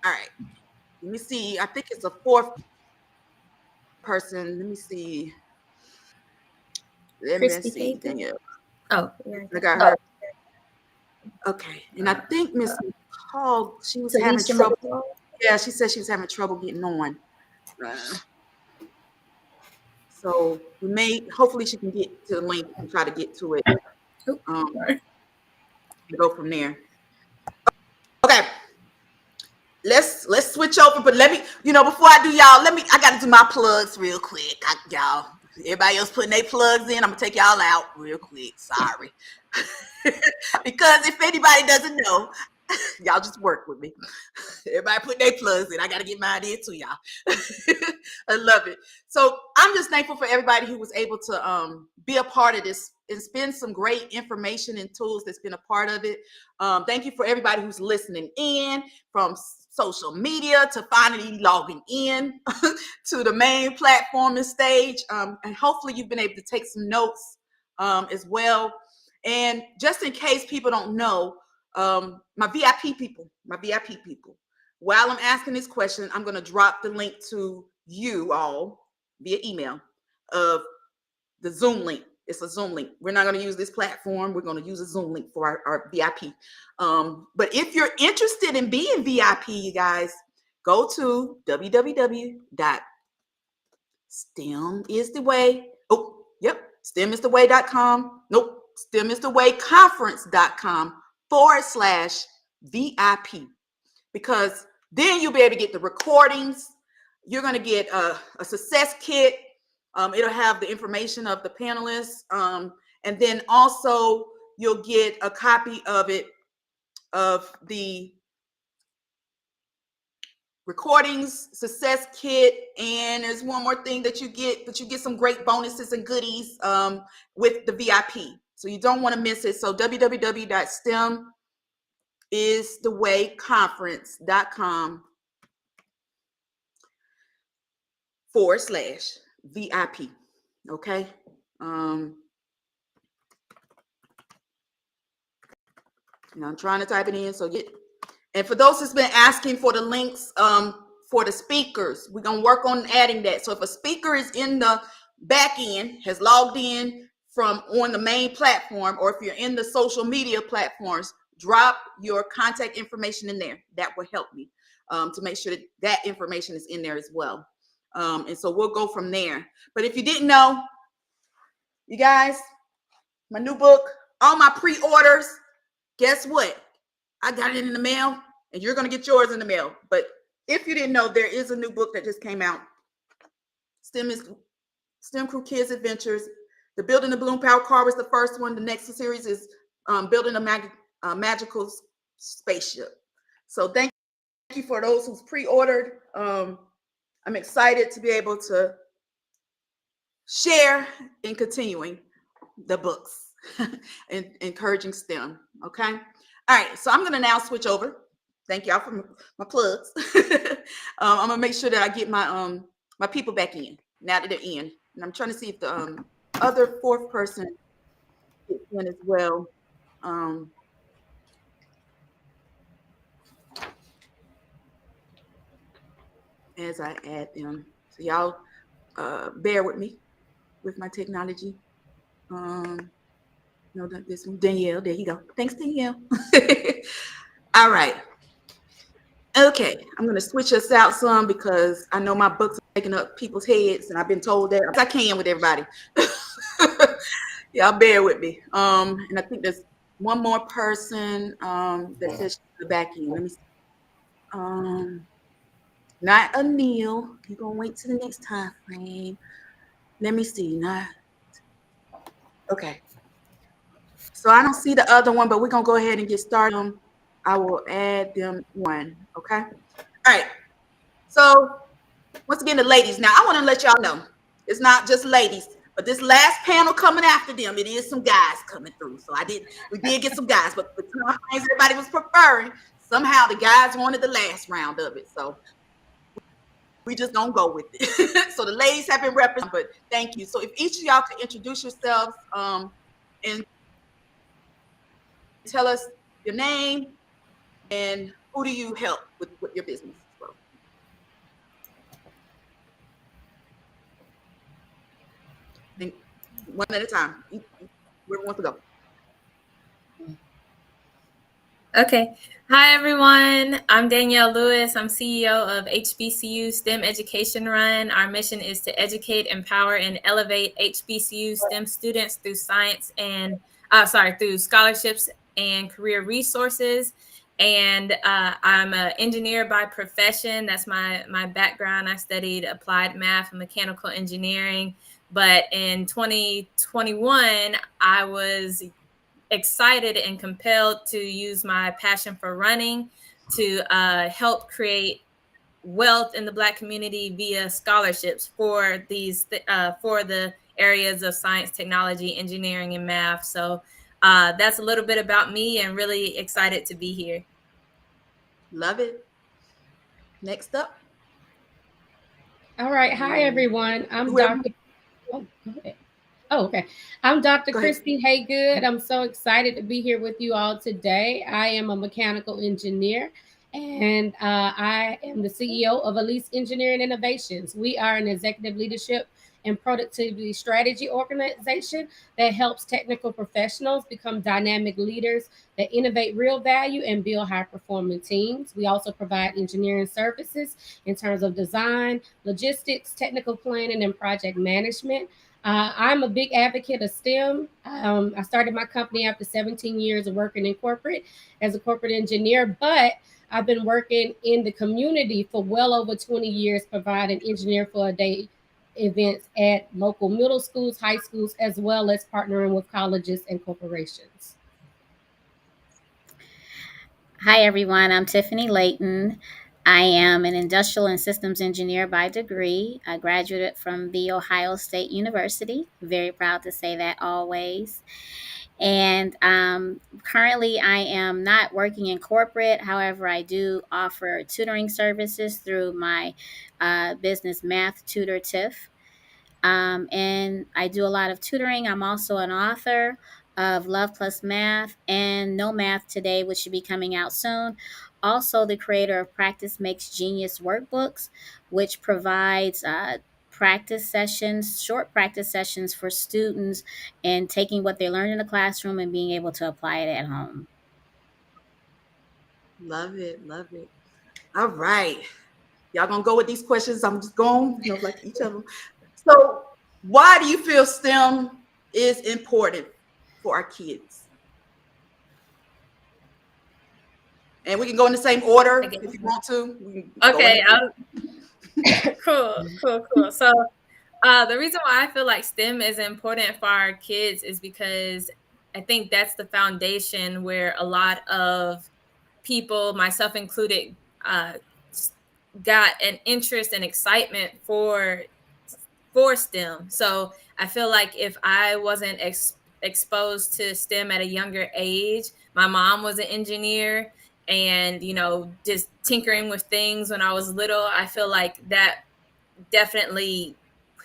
All right. Let me see. I think it's a fourth person. Let me see. Cristi see. Haygood. Danielle. Oh, yeah. I got her. Okay. And I think Miss McCall, she was having Talicia trouble. McCall. Yeah, she said she was having trouble getting on. So hopefully she can get to the link and try to get to it. And go from there. Okay. Let's switch over, but let me, before I do y'all, I gotta do my plugs real quick. Y'all, everybody else putting their plugs in, I'm gonna take y'all out real quick. Sorry. Because if anybody doesn't know, y'all just work with me. Everybody put their plugs in. I gotta get mine in too, y'all. I love it. So I'm just thankful for everybody who was able to be a part of this and spend some great information and tools that's been a part of it. Thank you for everybody who's listening in, from social media to finally logging in to the main platform and stage. And hopefully you've been able to take some notes as well. And just in case people don't know, my VIP people, while I'm asking this question, I'm going to drop the link to you all via email of the Zoom link. It's a Zoom link. We're not going to use this platform. We're going to use a Zoom link for our VIP. But if you're interested in being VIP, you guys, go to www.stemisttheway. Oh, yep. STEMisttheway.com. Nope. STEMistthewayconference.com/VIP. Because then you'll be able to get the recordings. You're going to get a success kit. It'll have the information of the panelists. And then also you'll get a copy of the recordings, success kit. And there's one more thing that you get, but you get some great bonuses and goodies with the VIP. So you don't want to miss it. So www.stemistthewayconference.com/VIP. Okay. I'm trying to type it in. And for those that's been asking for the links for the speakers, we're going to work on adding that. So if a speaker is in the back end, has logged in, from on the main platform, or if you're in the social media platforms, drop your contact information in there. That will help me to make sure that that information is in there as well. And so we'll go from there. But if you didn't know, you guys, my new book, all my pre-orders, guess what? I got it in the mail, and you're going to get yours in the mail. But if you didn't know, there is a new book that just came out. STEM Crew Kids Adventures. The Building the Bloom Power card was the first one. The next series is Building a Magical Spaceship. So thank you for those who's pre-ordered. I'm excited to be able to share in continuing the books and encouraging STEM. Okay. All right. So I'm going to now switch over. Thank y'all for my plugs. I'm gonna make sure that I get my my people back in now that they're in, and I'm trying to see if the other fourth person gets in as well. As I add them, so y'all bear with me with my technology. No, this one, Danielle. There you go. Thanks, Danielle. All right. Okay, I'm going to switch us out some because I know my books are taking up people's heads, and I've been told that I can with everybody. Y'all bear with me. And I think there's one more person that says the back end. Let me see. Not Oneil. You're going to wait till the next time frame. Let me see. Not. Okay. So I don't see the other one, but we're going to go ahead and get started. I will add them one. Okay. All right. So once again, the ladies. Now I want to let y'all know it's not just ladies, but this last panel coming after them, it is some guys coming through. So we did get some guys, but the time frames everybody was preferring, somehow the guys wanted the last round of it. So we just gonna go with it. So the ladies have been represented, but thank you. So if each of y'all could introduce yourselves and tell us your name and who do you help with your business? One at a time. Whoever wants to go. Okay. Hi, everyone. I'm Danielle Lewis. I'm CEO of HBCU STEM Education Run. Our mission is to educate, empower, and elevate HBCU STEM students through through scholarships and career resources. And I'm an engineer by profession. That's my background. I studied applied math and mechanical engineering. But in 2021, I was excited and compelled to use my passion for running to help create wealth in the Black community via scholarships for for the areas of science, technology, engineering, and math. So that's a little bit about me, and really excited to be here. Love it. Next up. All right. Hi, everyone. I'm Dr. Oh, go ahead. Oh, okay. I'm Dr. Cristi Haygood. I'm so excited to be here with you all today. I am a mechanical engineer, and I am the CEO of Elise Engineering Innovations. We are an executive leadership and productivity strategy organization that helps technical professionals become dynamic leaders that innovate real value and build high-performing teams. We also provide engineering services in terms of design, logistics, technical planning, and project management. I'm a big advocate of STEM. I started my company after 17 years of working in corporate as a corporate engineer, but I've been working in the community for well over 20 years, providing Engineer for a Day events at local middle schools, high schools, as well as partnering with colleges and corporations. Hi, everyone. I'm Tiffany Layton. I am an industrial and systems engineer by degree. I graduated from The Ohio State University. Very proud to say that always. And currently, I am not working in corporate. However, I do offer tutoring services through my business Math Tutor TIFF. And I do a lot of tutoring. I'm also an author of Love Plus Math and No Math Today, which should be coming out soon. Also, the creator of Practice Makes Genius workbooks, which provides practice sessions, short practice sessions for students, and taking what they learn in the classroom and being able to apply it at home. Love it. Love it. All right. Y'all gonna go with these questions. I'm just going, like each of them. So why do you feel STEM is important for our kids? And we can go in the same order if you want to. Okay. Cool. So the reason why I feel like STEM is important for our kids is because I think that's the foundation where a lot of people, myself included, got an interest and excitement for STEM. So I feel like if I wasn't exposed to STEM at a younger age, my mom was an engineer, and just tinkering with things when I was little, I feel like that definitely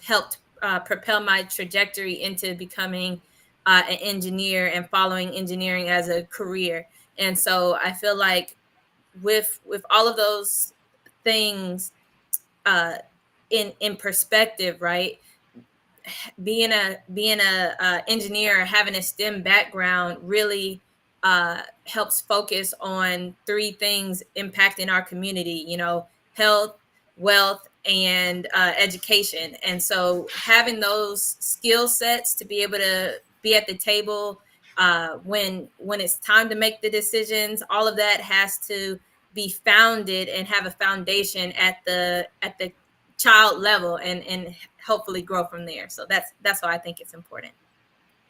helped propel my trajectory into becoming an engineer and following engineering as a career. And so I feel like with all of those things in perspective, right? Being a engineer, having a STEM background really helps focus on three things impacting our community, health, wealth, and education. And so having those skill sets to be able to be at the table when it's time to make the decisions, all of that has to be founded and have a foundation at the child level, and hopefully grow from there. So that's why I think it's important.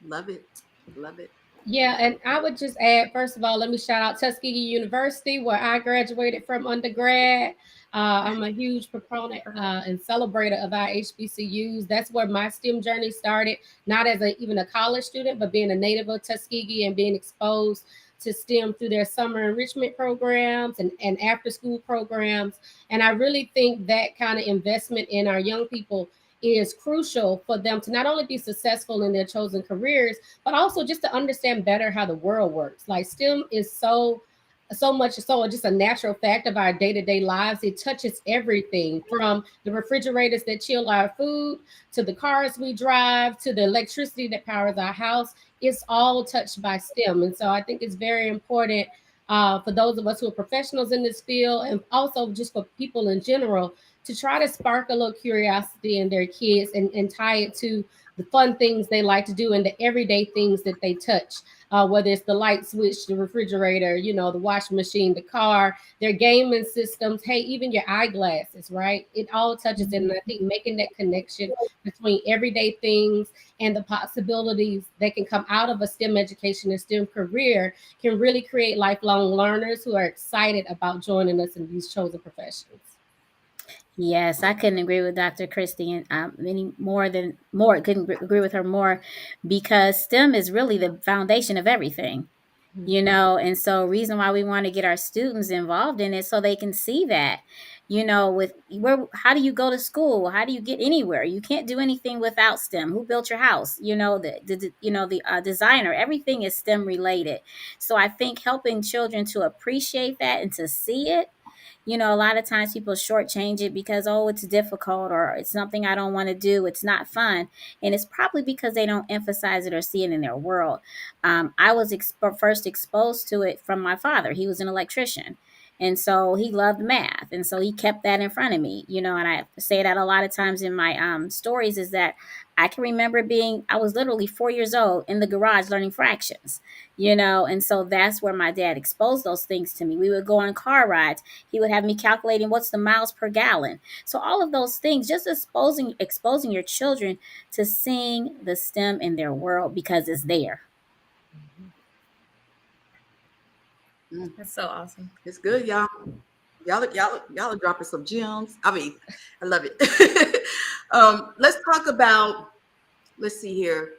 Love it. Love it. Yeah, and I would just add, first of all, let me shout out Tuskegee University, where I graduated from undergrad. I'm a huge proponent and celebrator of our HBCUs. That's where my STEM journey started, not as even a college student, but being a native of Tuskegee and being exposed to STEM through their summer enrichment programs and after school programs. And I really think that kind of investment in our young people is crucial for them to not only be successful in their chosen careers, but also just to understand better how the world works. Like STEM is so much so just a natural fact of our day-to-day lives. It touches everything from the refrigerators that chill our food, to the cars we drive, to the electricity that powers our house. It's all touched by STEM. And so I think it's very important for those of us who are professionals in this field, and also just for people in general, to try to spark a little curiosity in their kids and tie it to the fun things they like to do and the everyday things that they touch, whether it's the light switch, the refrigerator, the washing machine, the car, their gaming systems, hey, even your eyeglasses, right? It all touches in. And I think making that connection between everyday things and the possibilities that can come out of a STEM education and STEM career can really create lifelong learners who are excited about joining us in these chosen professions. Yes, I couldn't agree with Dr. Cristi and couldn't agree with her more, because STEM is really the foundation of everything, and so reason why we want to get our students involved in it, so they can see that, how do you go to school? How do you get anywhere? You can't do anything without STEM. Who built your house? The designer, everything is STEM related. So I think helping children to appreciate that and to see it, a lot of times people shortchange it because, oh, it's difficult, or it's something I don't want to do. It's not fun. And it's probably because they don't emphasize it or see it in their world. I was first exposed to it from my father. He was an electrician. And so he loved math. And so he kept that in front of me, and I say that a lot of times in my stories, is that I can remember I was literally 4 years old in the garage learning fractions, and so that's where my dad exposed those things to me. We would go on car rides. He would have me calculating what's the miles per gallon. So all of those things, just exposing your children to seeing the STEM in their world, because it's there. That's so awesome. It's good, y'all. Y'all are dropping some gems. I mean, I love it. Let's talk about, let's see here.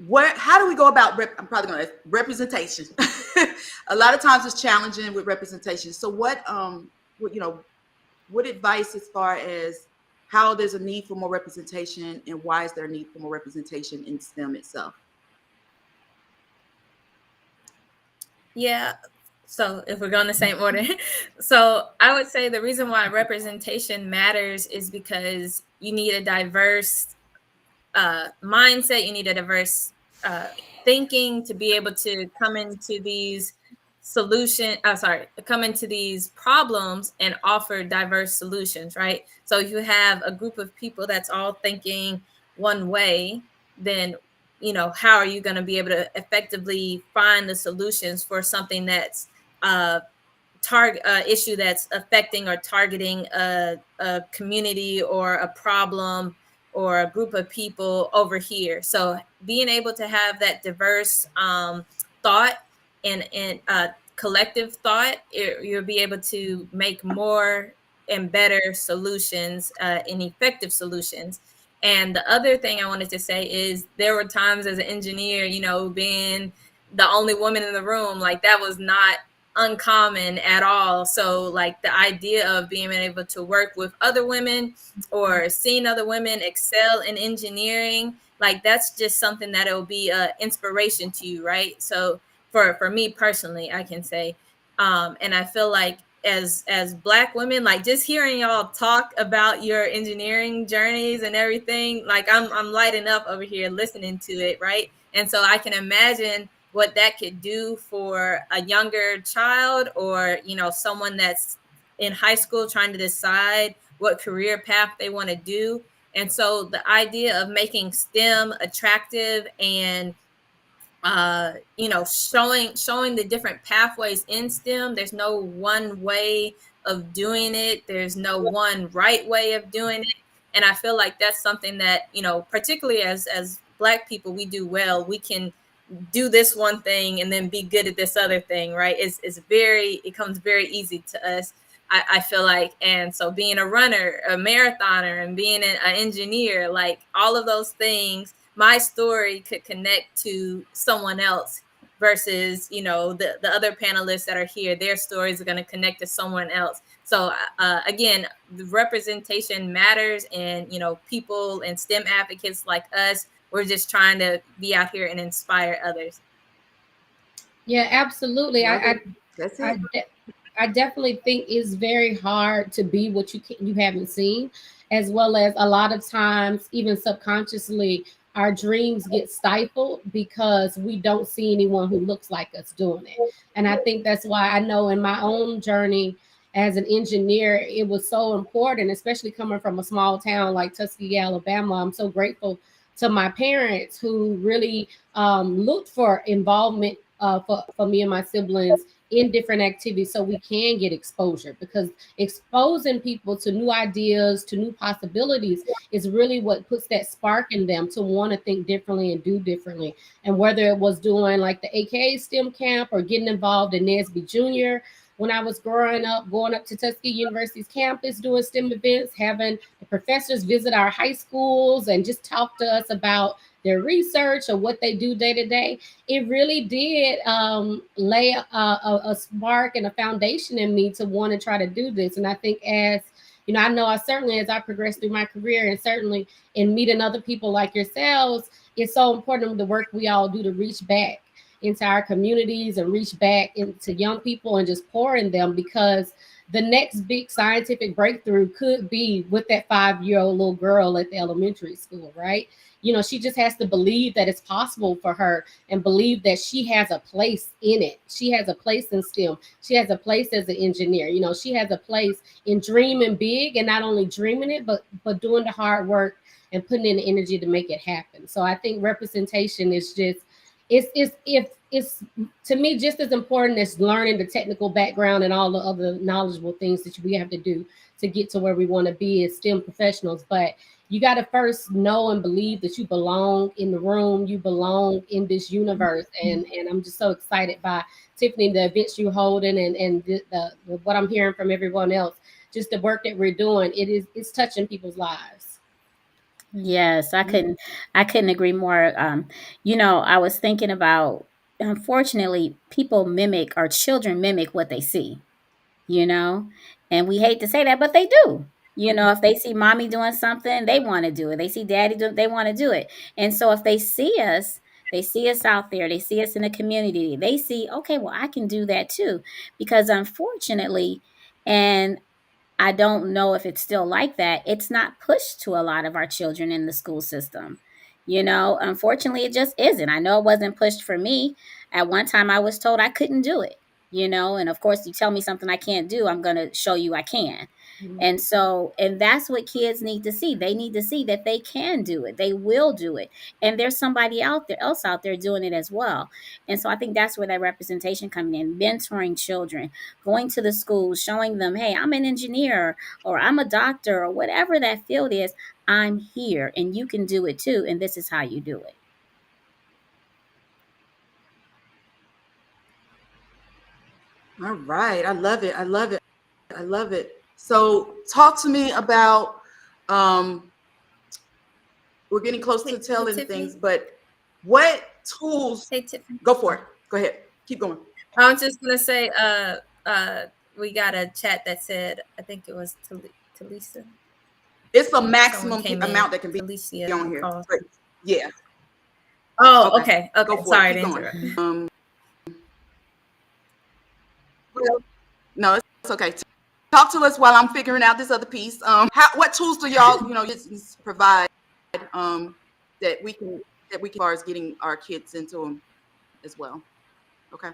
How do we go about, I'm probably going to representation. A lot of times it's challenging with representation. So what advice as far as how there's a need for more representation, and why is there a need for more representation in STEM itself? Yeah. So if we're going the same order, so I would say the reason why representation matters is because you need a diverse mindset. You need a diverse thinking to be able to come into these come into these problems and offer diverse solutions, right? So if you have a group of people that's all thinking one way, then how are you going to be able to effectively find the solutions for something that's target issue that's affecting or targeting a community or a problem or a group of people over here. So being able to have that diverse thought and collective thought, you'll be able to make more and better solutions and effective solutions. And the other thing I wanted to say is there were times as an engineer, being the only woman in the room, like that was not uncommon at all. So like the idea of being able to work with other women or seeing other women excel in engineering, like that's just something that will be an inspiration to you, right? So for me personally, I can say, and I feel like as Black women, like just hearing y'all talk about your engineering journeys and everything, like I'm lighting up over here listening to it, right? And so I can imagine what that could do for a younger child or someone that's in high school trying to decide what career path they want to do. And so the idea of making STEM attractive and showing the different pathways in STEM. There's no one way of doing it. There's no one right way of doing it. And I feel like that's something that, particularly as Black people, we do well. We can do this one thing and then be good at this other thing, right? It comes very easy to us, I feel like. And so being a runner, a marathoner, and being an engineer, like all of those things, my story could connect to someone else versus, the other panelists that are here, their stories are going to connect to someone else. So again, the representation matters, and, people and STEM advocates like us, we're just trying to be out here and inspire others. Yeah, absolutely. That's it. I definitely think it's very hard to be what you haven't seen, as well as a lot of times, even subconsciously, our dreams get stifled because we don't see anyone who looks like us doing it. And I think that's why I know in my own journey as an engineer, it was so important, especially coming from a small town like Tuskegee, Alabama. I'm so grateful to my parents who really looked for involvement for me and my siblings in different activities so we can get exposure, because exposing people to new ideas, to new possibilities is really what puts that spark in them to want to think differently and do differently. And whether it was doing like the AKA STEM camp or getting involved in NSBE Junior, when I was growing up, going up to Tuskegee University's campus, doing STEM events, having the professors visit our high schools and just talk to us about their research or what they do day to day, it really did lay a spark and a foundation in me to want to try to do this. And I think as I progressed through my career, and certainly in meeting other people like yourselves, it's so important the work we all do to reach back into our communities and reach back into young people and just pour in them, because the next big scientific breakthrough could be with that 5-year-old little girl at the elementary school, right? She just has to believe that it's possible for her and believe that she has a place in it. She has a place in STEM. She has a place as an engineer. She has a place in dreaming big, and not only dreaming it, but doing the hard work and putting in the energy to make it happen. So I think representation is just, it's to me just as important as learning the technical background and all the other knowledgeable things that we have to do to get to where we want to be as STEM professionals. But you got to first know and believe that you belong in the room, you belong in this universe. And I'm just so excited by Tiffany, the events you're holding, and the what I'm hearing from everyone else, just the work that we're doing. It's touching people's lives. Yes, I couldn't agree more. I was thinking about, unfortunately, people mimic, or children mimic what they see, and we hate to say that, but they do. If they see mommy doing something, they want to do it. They see daddy do it, they want to do it. And so if they see us They see us out there. They see us in the community. They see, okay, well, I can do that too. Because unfortunately, and I don't know if it's still like that, it's not pushed to a lot of our children in the school system. Unfortunately, it just isn't. I know it wasn't pushed for me. At one time, I was told I couldn't do it, and of course, you tell me something I can't do, I'm going to show you I can. And that's what kids need to see. They need to see that they can do it. They will do it. And there's somebody else out there doing it as well. And so I think that's where that representation coming in, mentoring children, going to the schools, showing them, hey, I'm an engineer or I'm a doctor or whatever that field is. I'm here and you can do it too. And this is how you do it. All right. I love it. I love it. I love it. So talk to me about, we're getting close to telling things, but what tools, go for it. Go ahead. Keep going. I was just going to say, we got a chat that said, I think it was Talicia. It's a maximum amount that can be Talicia on here. But yeah. Oh, okay. Sorry to interrupt. interrupt. No, it's okay. Talk to us while I'm figuring out this other piece. What tools do y'all, provide that we can as far as getting our kids into them as well? Okay.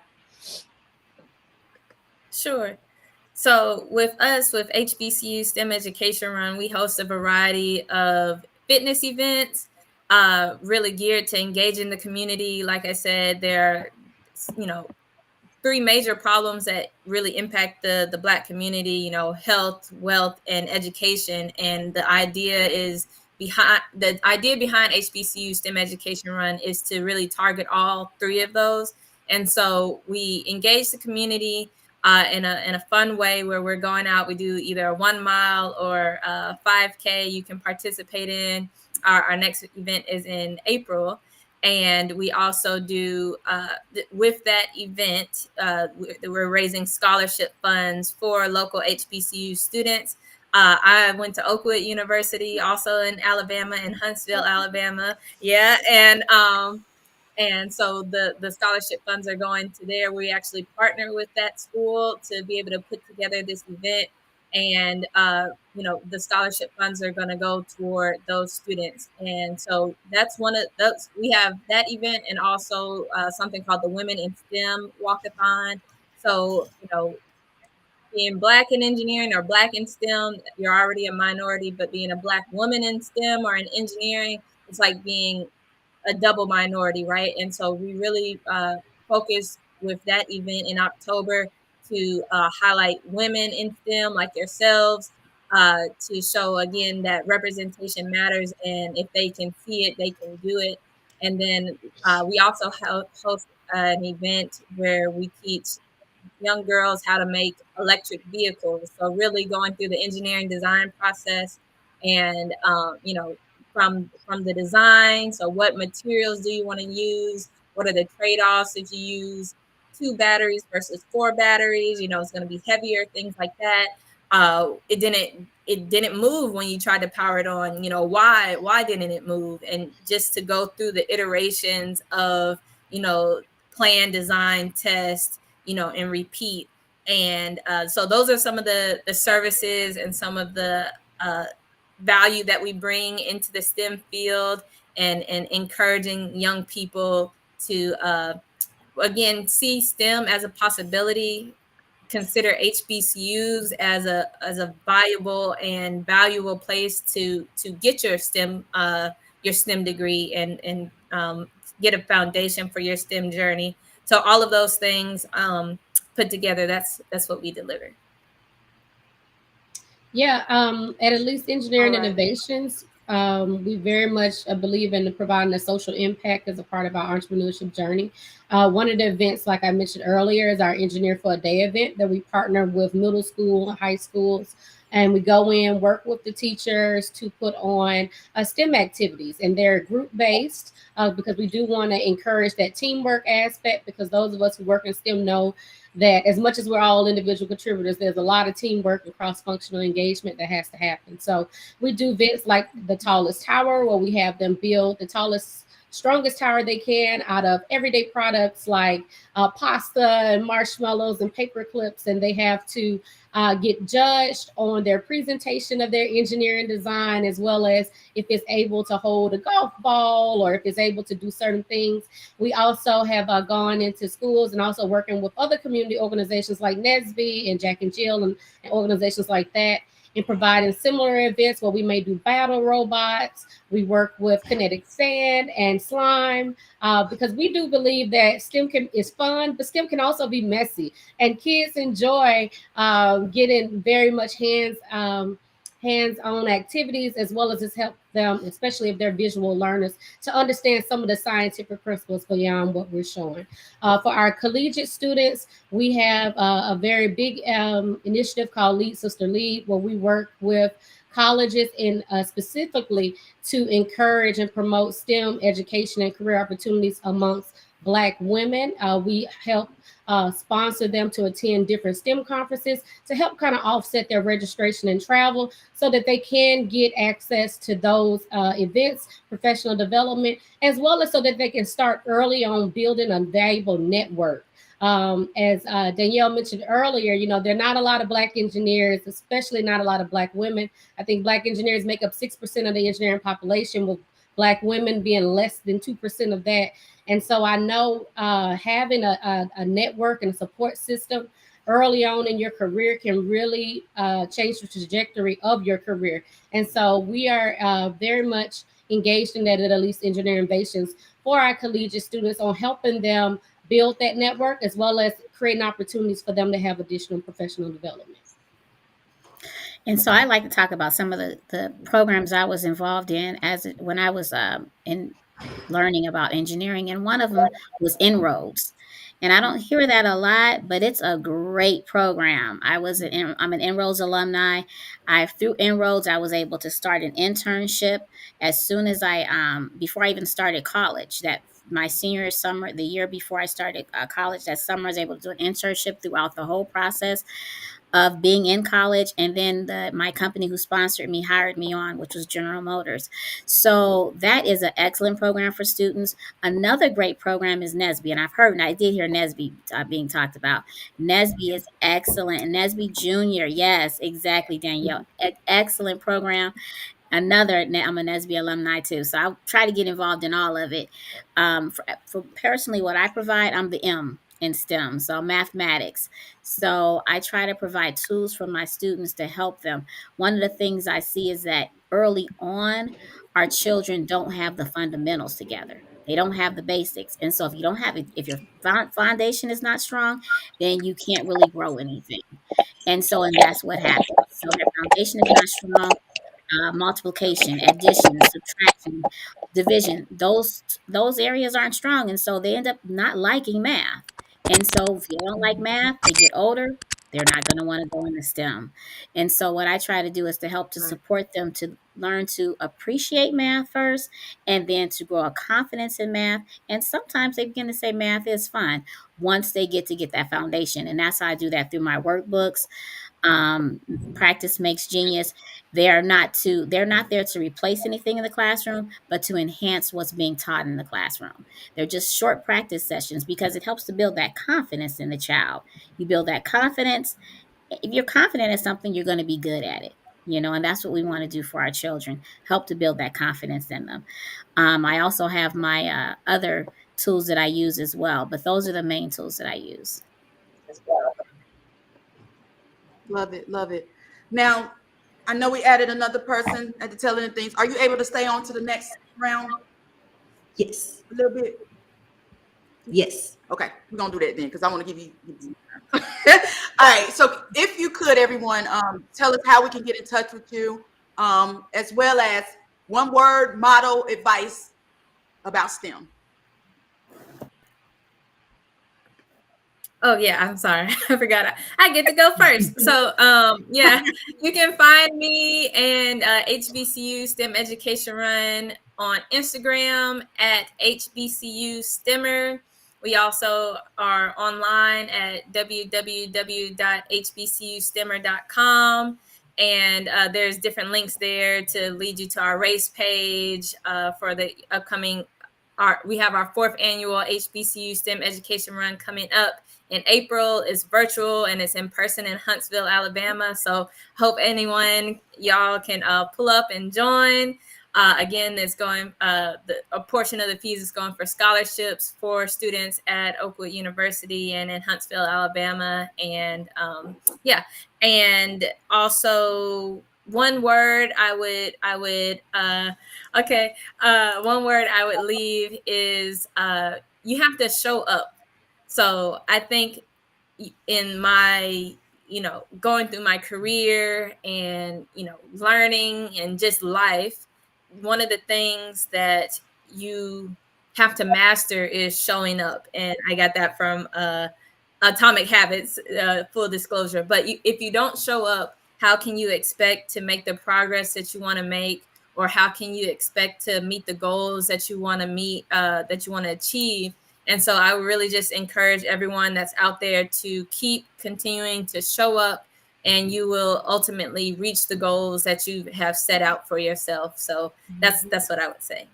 Sure. So with us, with HBCU STEM Education Run, we host a variety of fitness events, really geared to engage in the community. Like I said, there are, 3 major problems that really impact the Black community, health, wealth, and education. And the idea behind HBCU STEM Education Run is to really target all 3 of those. And so we engage the community in a fun way where we're going out. We do either a 1 mile or a 5K you can participate in. Our next event is in April. And we also do, with that event, we're raising scholarship funds for local HBCU students. I went to Oakwood University, also in Alabama, in Huntsville, Alabama. Yeah, and so the scholarship funds are going to there. We actually partner with that school to be able to put together this event. And, the scholarship funds are going to go toward those students. And so that's one of those. We have that event and also something called the Women in STEM Walkathon. So, being Black in engineering or Black in STEM, you're already a minority, but being a Black woman in STEM or in engineering, it's like being a double minority, right? And so we really focus with that event in October to highlight women in STEM like yourselves, to show again that representation matters, and if they can see it, they can do it. And then we also host an event where we teach young girls how to make electric vehicles. So really going through the engineering design process and, from the design. So what materials do you want to use? What are the trade-offs if you use 2 batteries versus 4 batteries? It's going to be heavier, things like that. It didn't move when you tried to power it on. Why didn't it move? And just to go through the iterations of, plan, design, test, and repeat. And so those are some of the services and some of the value that we bring into the STEM field, and encouraging young people to, again, see STEM as a possibility, consider HBCUs as a viable and valuable place to get your STEM degree and get a foundation for your STEM journey. So all of those things put together, that's what we deliver. Yeah, at least Engineering Innovations, we very much believe in providing a social impact as a part of our entrepreneurship journey. One of the events, like I mentioned earlier, is our Engineer for a Day event that we partner with middle school and high schools. And we go in, work with the teachers to put on STEM activities. And they're group-based because we do want to encourage that teamwork aspect, because those of us who work in STEM know that as much as we're all individual contributors, there's a lot of teamwork and cross-functional engagement that has to happen. So we do events like the tallest tower, where we have them build the tallest strongest tower they can out of everyday products like pasta and marshmallows and paper clips, and they have to get judged on their presentation of their engineering design, as well as if it's able to hold a golf ball or if it's able to do certain things. We also have gone into schools and also working with other community organizations like NSBE and Jack and Jill and organizations like that, in providing similar events where we may do battle robots. We work with kinetic sand and slime because we do believe that STEM is fun, but STEM can also be messy. And kids enjoy getting very much hands-on activities, as well as just help them, especially if they're visual learners, to understand some of the scientific principles beyond what we're showing. For our collegiate students, we have a very big initiative called Lead Sister Lead, where we work with colleges and specifically to encourage and promote STEM education and career opportunities amongst Black women. We help sponsor them to attend different STEM conferences to help kind of offset their registration and travel so that they can get access to those events, professional development, as well as so that they can start early on building a valuable network. As Danielle mentioned earlier, there are not a lot of Black engineers, especially not a lot of Black women. I think Black engineers make up 6% of the engineering population, with Black women being less than 2% of that. And so I know having a network and a support system early on in your career can really change the trajectory of your career. And so we are very much engaged in that at Elise Engineering Innovations for our collegiate students on helping them build that network, as well as creating opportunities for them to have additional professional development. And so I like to talk about some of the programs I was involved in when I was in learning about engineering, and one of them was Inroads. And I don't hear that a lot, but it's a great program. I'm an Inroads alumni. Through Inroads, I was able to start an internship as soon as before I even started college. That my senior summer, the year before I started college, that summer I was able to do an internship throughout the whole process of being in college. And then my company who sponsored me hired me on, which was General Motors. So that is an excellent program for students. Another great program is NSBE. And I did hear NSBE being talked about. NSBE is excellent. And NSBE Junior, yes, exactly, Danielle. Excellent program. I'm a NSBE alumni too, so I'll try to get involved in all of it. For personally, what I provide, I'm the M in STEM, so mathematics. So I try to provide tools for my students to help them. One of the things I see is that early on, our children don't have the fundamentals together. They don't have the basics. And so if you don't have it, if your foundation is not strong, then you can't really grow anything. And that's what happens. So their foundation is not strong. Multiplication, addition, subtraction, division, those areas aren't strong, and so they end up not liking math. And so if you don't like math, they get older, they're not going to want to go into STEM. And so what I try to do is to help to support them to learn to appreciate math first, and then to grow a confidence in math. And sometimes they begin to say math is fun once they get that foundation. And that's how I do that through my workbooks. Practice makes genius. They're not there to replace anything in the classroom, but to enhance what's being taught in the classroom. They're just short practice sessions because it helps to build that confidence in the child. You build that confidence. If you're confident in something, you're going to be good at it. And that's what we want to do for our children, help to build that confidence in them. I also have my other tools that I use as well, but those are the main tools that I use. Love it. Love it. Now, I know we added another person at the tail end of things. Are you able to stay on to the next round? Yes. A little bit? Yes. Okay. We're going to do that then because I want to give you. All right. So if you could, everyone, tell us how we can get in touch with you, as well as one word, motto, advice about STEM. Oh yeah, I'm sorry. I forgot. I get to go first. So yeah, you can find me and HBCU STEM Education Run on Instagram at HBCU STEMmer. We also are online at www.hbcustemmer.com. And there's different links there to lead you to our race page for the upcoming we have our 4th annual HBCU STEM education run coming up in April. It's virtual and it's in person in Huntsville, Alabama. So hope y'all can pull up and join. Again, it's going, a portion of the fees is going for scholarships for students at Oakwood University and in Huntsville, Alabama. And and also one word one word I would leave is you have to show up. So I think in my, going through my career and, learning and just life, one of the things that you have to master is showing up. And I got that from Atomic Habits, full disclosure. But if you don't show up, how can you expect to make the progress that you want to make? Or how can you expect to meet the goals that you want to meet, that you want to achieve? And so I would really just encourage everyone that's out there to keep continuing to show up, and you will ultimately reach the goals that you have set out for yourself. So that's what I would say.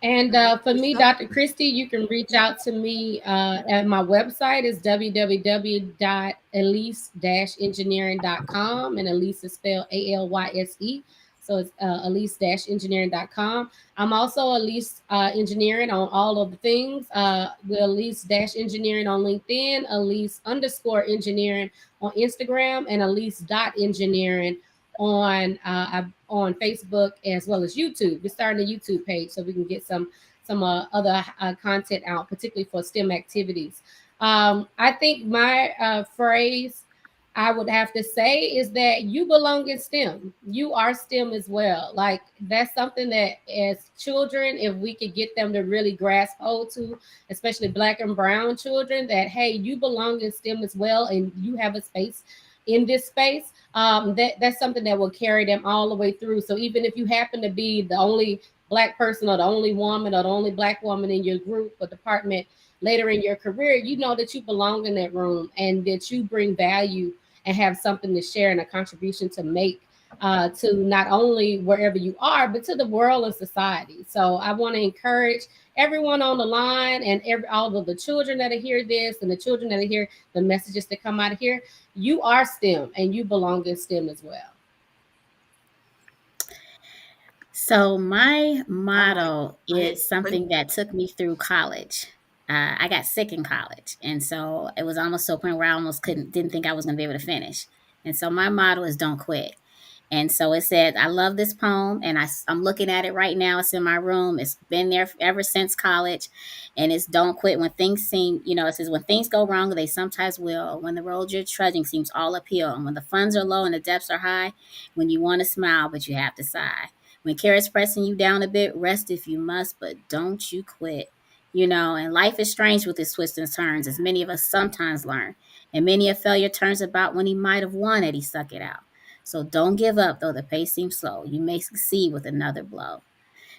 And for me, Dr. Cristi, you can reach out to me at my website is www.alyse-engineering.com, and Alyse is spelled ALYSE. So it's alyse-engineering.com. I'm also Alyse Engineering on all of the things. We're Alyse-engineering on LinkedIn, Alyse_engineering on Instagram, and Alyse.engineering on Facebook as well as YouTube. We're starting a YouTube page so we can get some other content out, particularly for STEM activities. I think my phrase I would have to say is that you belong in STEM. You are STEM as well. Like, that's something that as children, if we could get them to really grasp hold to, especially Black and brown children, that, hey, you belong in STEM as well, and you have a space in this space. That's something that will carry them all the way through. So even if you happen to be the only Black person or the only woman or the only Black woman in your group or department later in your career, you know that you belong in that room and that you bring value and have something to share and a contribution to make to not only wherever you are, but to the world and society. So I want to encourage everyone on the line and all of the children that are hear this and the children that are hear the messages that come out of here. You are STEM and you belong in STEM as well. So my motto is something that took me through college. I got sick in college, and so it was almost to a point where I almost didn't think I was going to be able to finish. And so my motto is "Don't quit." And so it said, I love this poem, and I'm looking at it right now. It's in my room. It's been there ever since college, and it's "Don't quit when things seem, it says, when things go wrong, they sometimes will. When the road you're trudging seems all uphill, and when the funds are low and the depths are high, when you want to smile but you have to sigh. When care is pressing you down a bit, rest if you must, but don't you quit. And life is strange with its twists and turns, as many of us sometimes learn. And many a failure turns about when he might have won had he stuck it out. So don't give up, though the pace seems slow. You may succeed with another blow.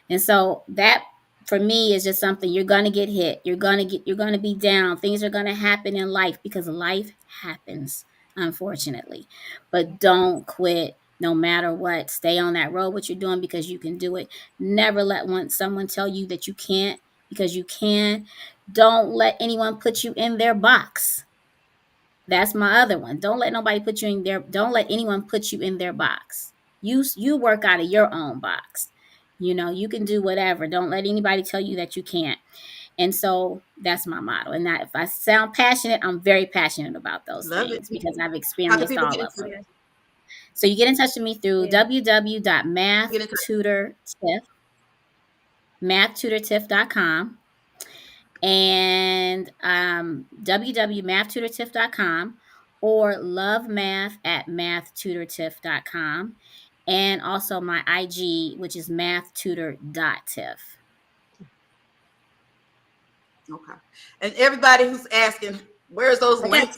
And so that, for me, is just something. You're going to get hit. You're going to be down. Things are going to happen in life because life happens, unfortunately. But don't quit. No matter what, stay on that road, what you're doing, because you can do it. Never let someone tell you that you can't, because you can. Don't let anyone put you in their box. That's my other one. Don't let nobody put you in their, don't let anyone put you in their box. You work out of your own box. You can do whatever. Don't let anybody tell you that you can't. And so that's my motto. And if I sound passionate, I'm very passionate about those things because I've experienced all of them. So you get in touch with me through www.mathtutortiff.com and www.mathtutortiff.com or lovemath@mathtutortiff.com, and also my IG, which is mathtutor.tiff. Okay. And everybody who's asking, where's those links?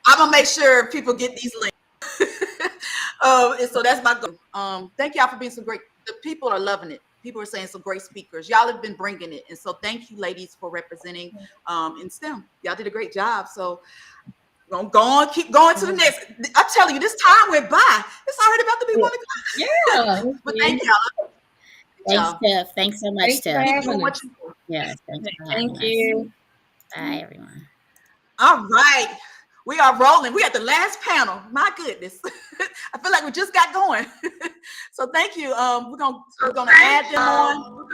I'm gonna make sure people get these links. And so that's my goal. Thank y'all for being so great. The people are loving it. People are saying some great speakers. Y'all have been bringing it. And so thank you, ladies, for representing in STEM. Y'all did a great job. So go on, keep going to the next. I'm telling you, this time went by. It's already about to be 1 o'clock. Yeah. But thank y'all. Thanks, y'all. Tiff. Thanks so much, Thanks for Tiff. Keep having doing what us. you do. Yes, thanks for Thank having us. you. Bye, everyone. All right. We are rolling. We at the last panel. My goodness. I feel like we just got going. So thank you. We're gonna add them on.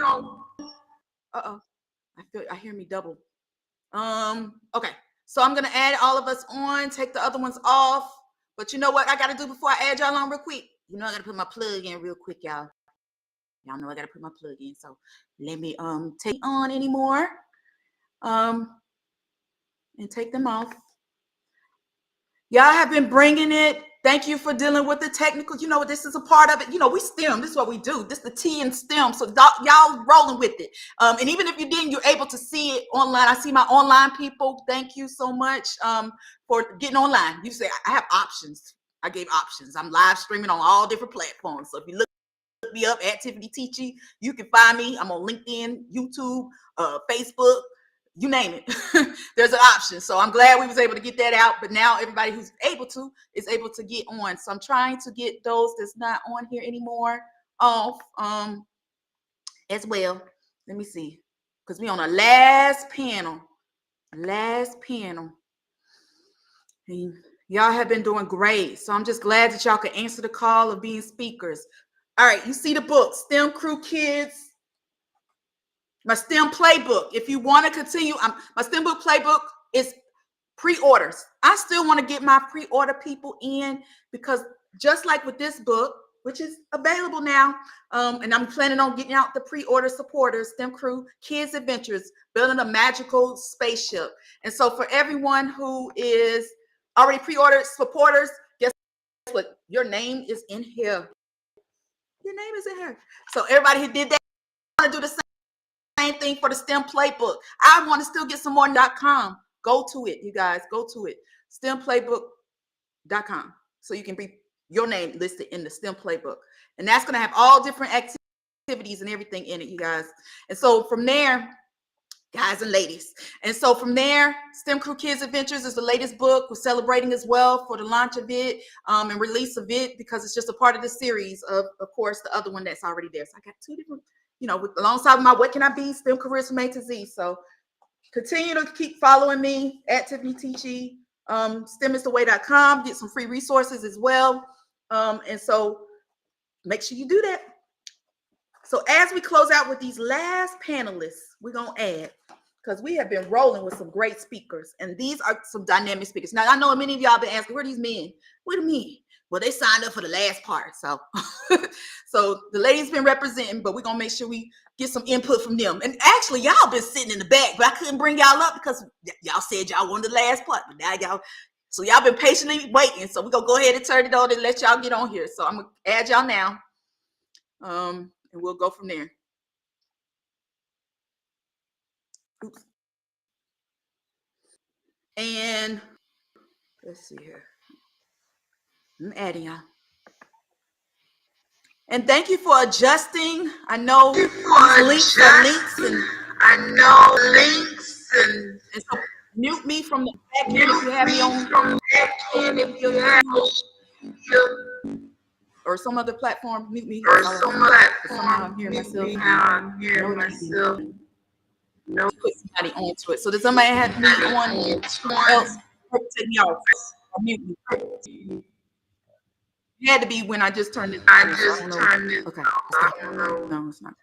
Uh-oh. I hear me double. Okay. So I'm gonna add all of us on, take the other ones off. But you know what I gotta do before I add y'all on real quick? You know I gotta put my plug in real quick, y'all. Y'all know I gotta put my plug in. So let me take on anymore. And take them off. Y'all have been bringing it. Thank you for dealing with the technical. You know, this is a part of it. You know, we STEM. This is what we do. This is the T in STEM. So y'all rolling with it. And even if you didn't, you're able to see it online. I see my online people. Thank you so much for getting online. You say, I have options. I gave options. I'm live streaming on all different platforms. So if you look me up at Tiffany Teachy, you can find me. I'm on LinkedIn, YouTube, Facebook. You name it. There's an option. So I'm glad we was able to get that out. But now everybody who's able to is able to get on. So I'm trying to get those that's not on here anymore off as well. Let me see. Because we on a last panel. Last panel. And y'all have been doing great. So I'm just glad that y'all could answer the call of being speakers. All right, you see the book, STEM Crew Kids. My STEM playbook. If you want to continue, my STEM book playbook is pre-orders. I still want to get my pre-order people in because just like with this book, which is available now, and I'm planning on getting out the pre-order supporters, STEM Crew Kids Adventures, Building a Magical Spaceship. And so for everyone who is already pre-ordered supporters, guess what? Your name is in here. Your name is in here. So everybody who did that, I want to do the same thing for the STEM playbook. I want to still get some more.com. Go to it, you guys. Go to it. STEMplaybook.com. So you can be your name listed in the STEM playbook. And that's going to have all different activities and everything in it, you guys. And so from there, guys and ladies. And so from there, STEM Crew Kids Adventures is the latest book. We're celebrating as well for the launch of it and release of it because it's just a part of the series of course, the other one that's already there. So I got two different, you know, alongside of my What Can I Be? STEM Careers from A to Z. So continue to keep following me at Tiffany Teachy, STEMistheway.com. Get some free resources as well. And so make sure you do that. So as we close out with these last panelists, we're going to add, because we have been rolling with some great speakers. And these are some dynamic speakers. Now, I know many of y'all been asking, where are these men? What do you mean? Well, they signed up for the last part. So, so the ladies been representing, but we're going to make sure we get some input from them. And actually, y'all been sitting in the back, but I couldn't bring y'all up because y'all said y'all wanted the last part. But now so y'all been patiently waiting. So we're going to go ahead and turn it on and let y'all get on here. So I'm going to add y'all now. And we'll go from there. Oops. And let's see here. I'm adding y'all. And thank you for adjusting. I know links and so mute me from the back end if you have me on or some other platform. Mute me. Somehow I'm hearing myself. No, put somebody onto it. So does somebody have me on else? Take me off. Or mute me. It had to be when I just turned it. Okay. No, it's not.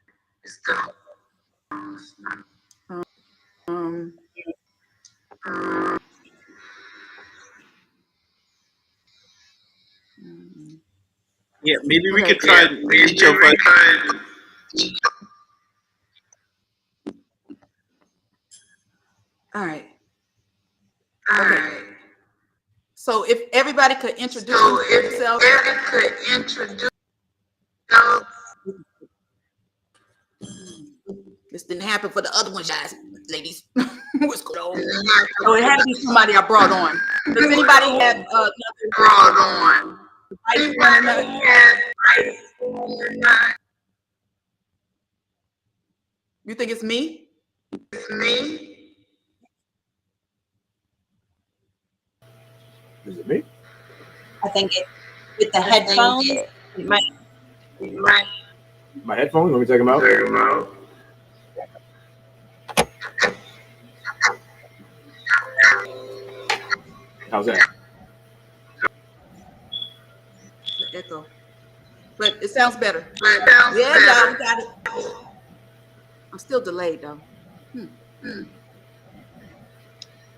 Yeah, maybe we could try each of us. All right. Okay. So if everybody could introduce themselves. This didn't happen for the other ones, guys, ladies. What's going on? So it had to be somebody I brought on. Does anybody have another brought on? You think it's me? It's me. Is it me? I think with the headphones, it might. My headphones. Let me take them out. How's that? The echo. But it sounds better. Yeah, y'all, we got it. I'm still delayed though.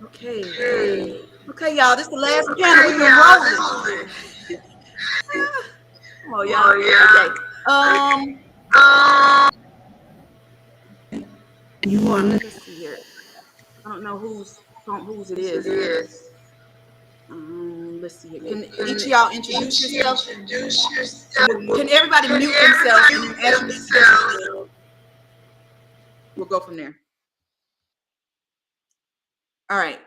Okay. Okay, y'all. This is the last panel. We've been rolling. Come on, y'all. Okay. You want to? Let's see here. I don't know whose it is. Let's see here. Can each of y'all introduce yourself? Can everybody mute themselves? We'll go from there. All right.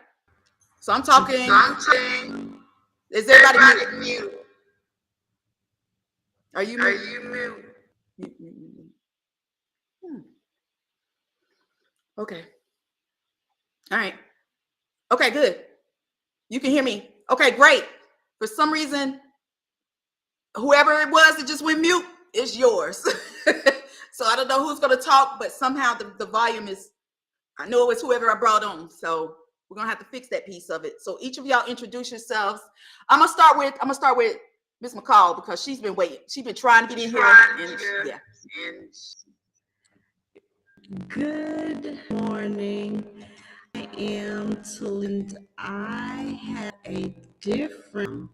So I'm talking. Is everybody mute? Are you mute? Okay. All right. Okay, good. You can hear me. Okay, great. For some reason, whoever it was that just went mute, it's yours. So I don't know who's going to talk, but somehow the volume is, I know it's whoever I brought on. So we're going to have to fix that piece of it. So each of y'all introduce yourselves. I'm going to start with Miss McCall because she's been waiting. She's been trying to get in here. Good morning. I am Talicia. I have a different.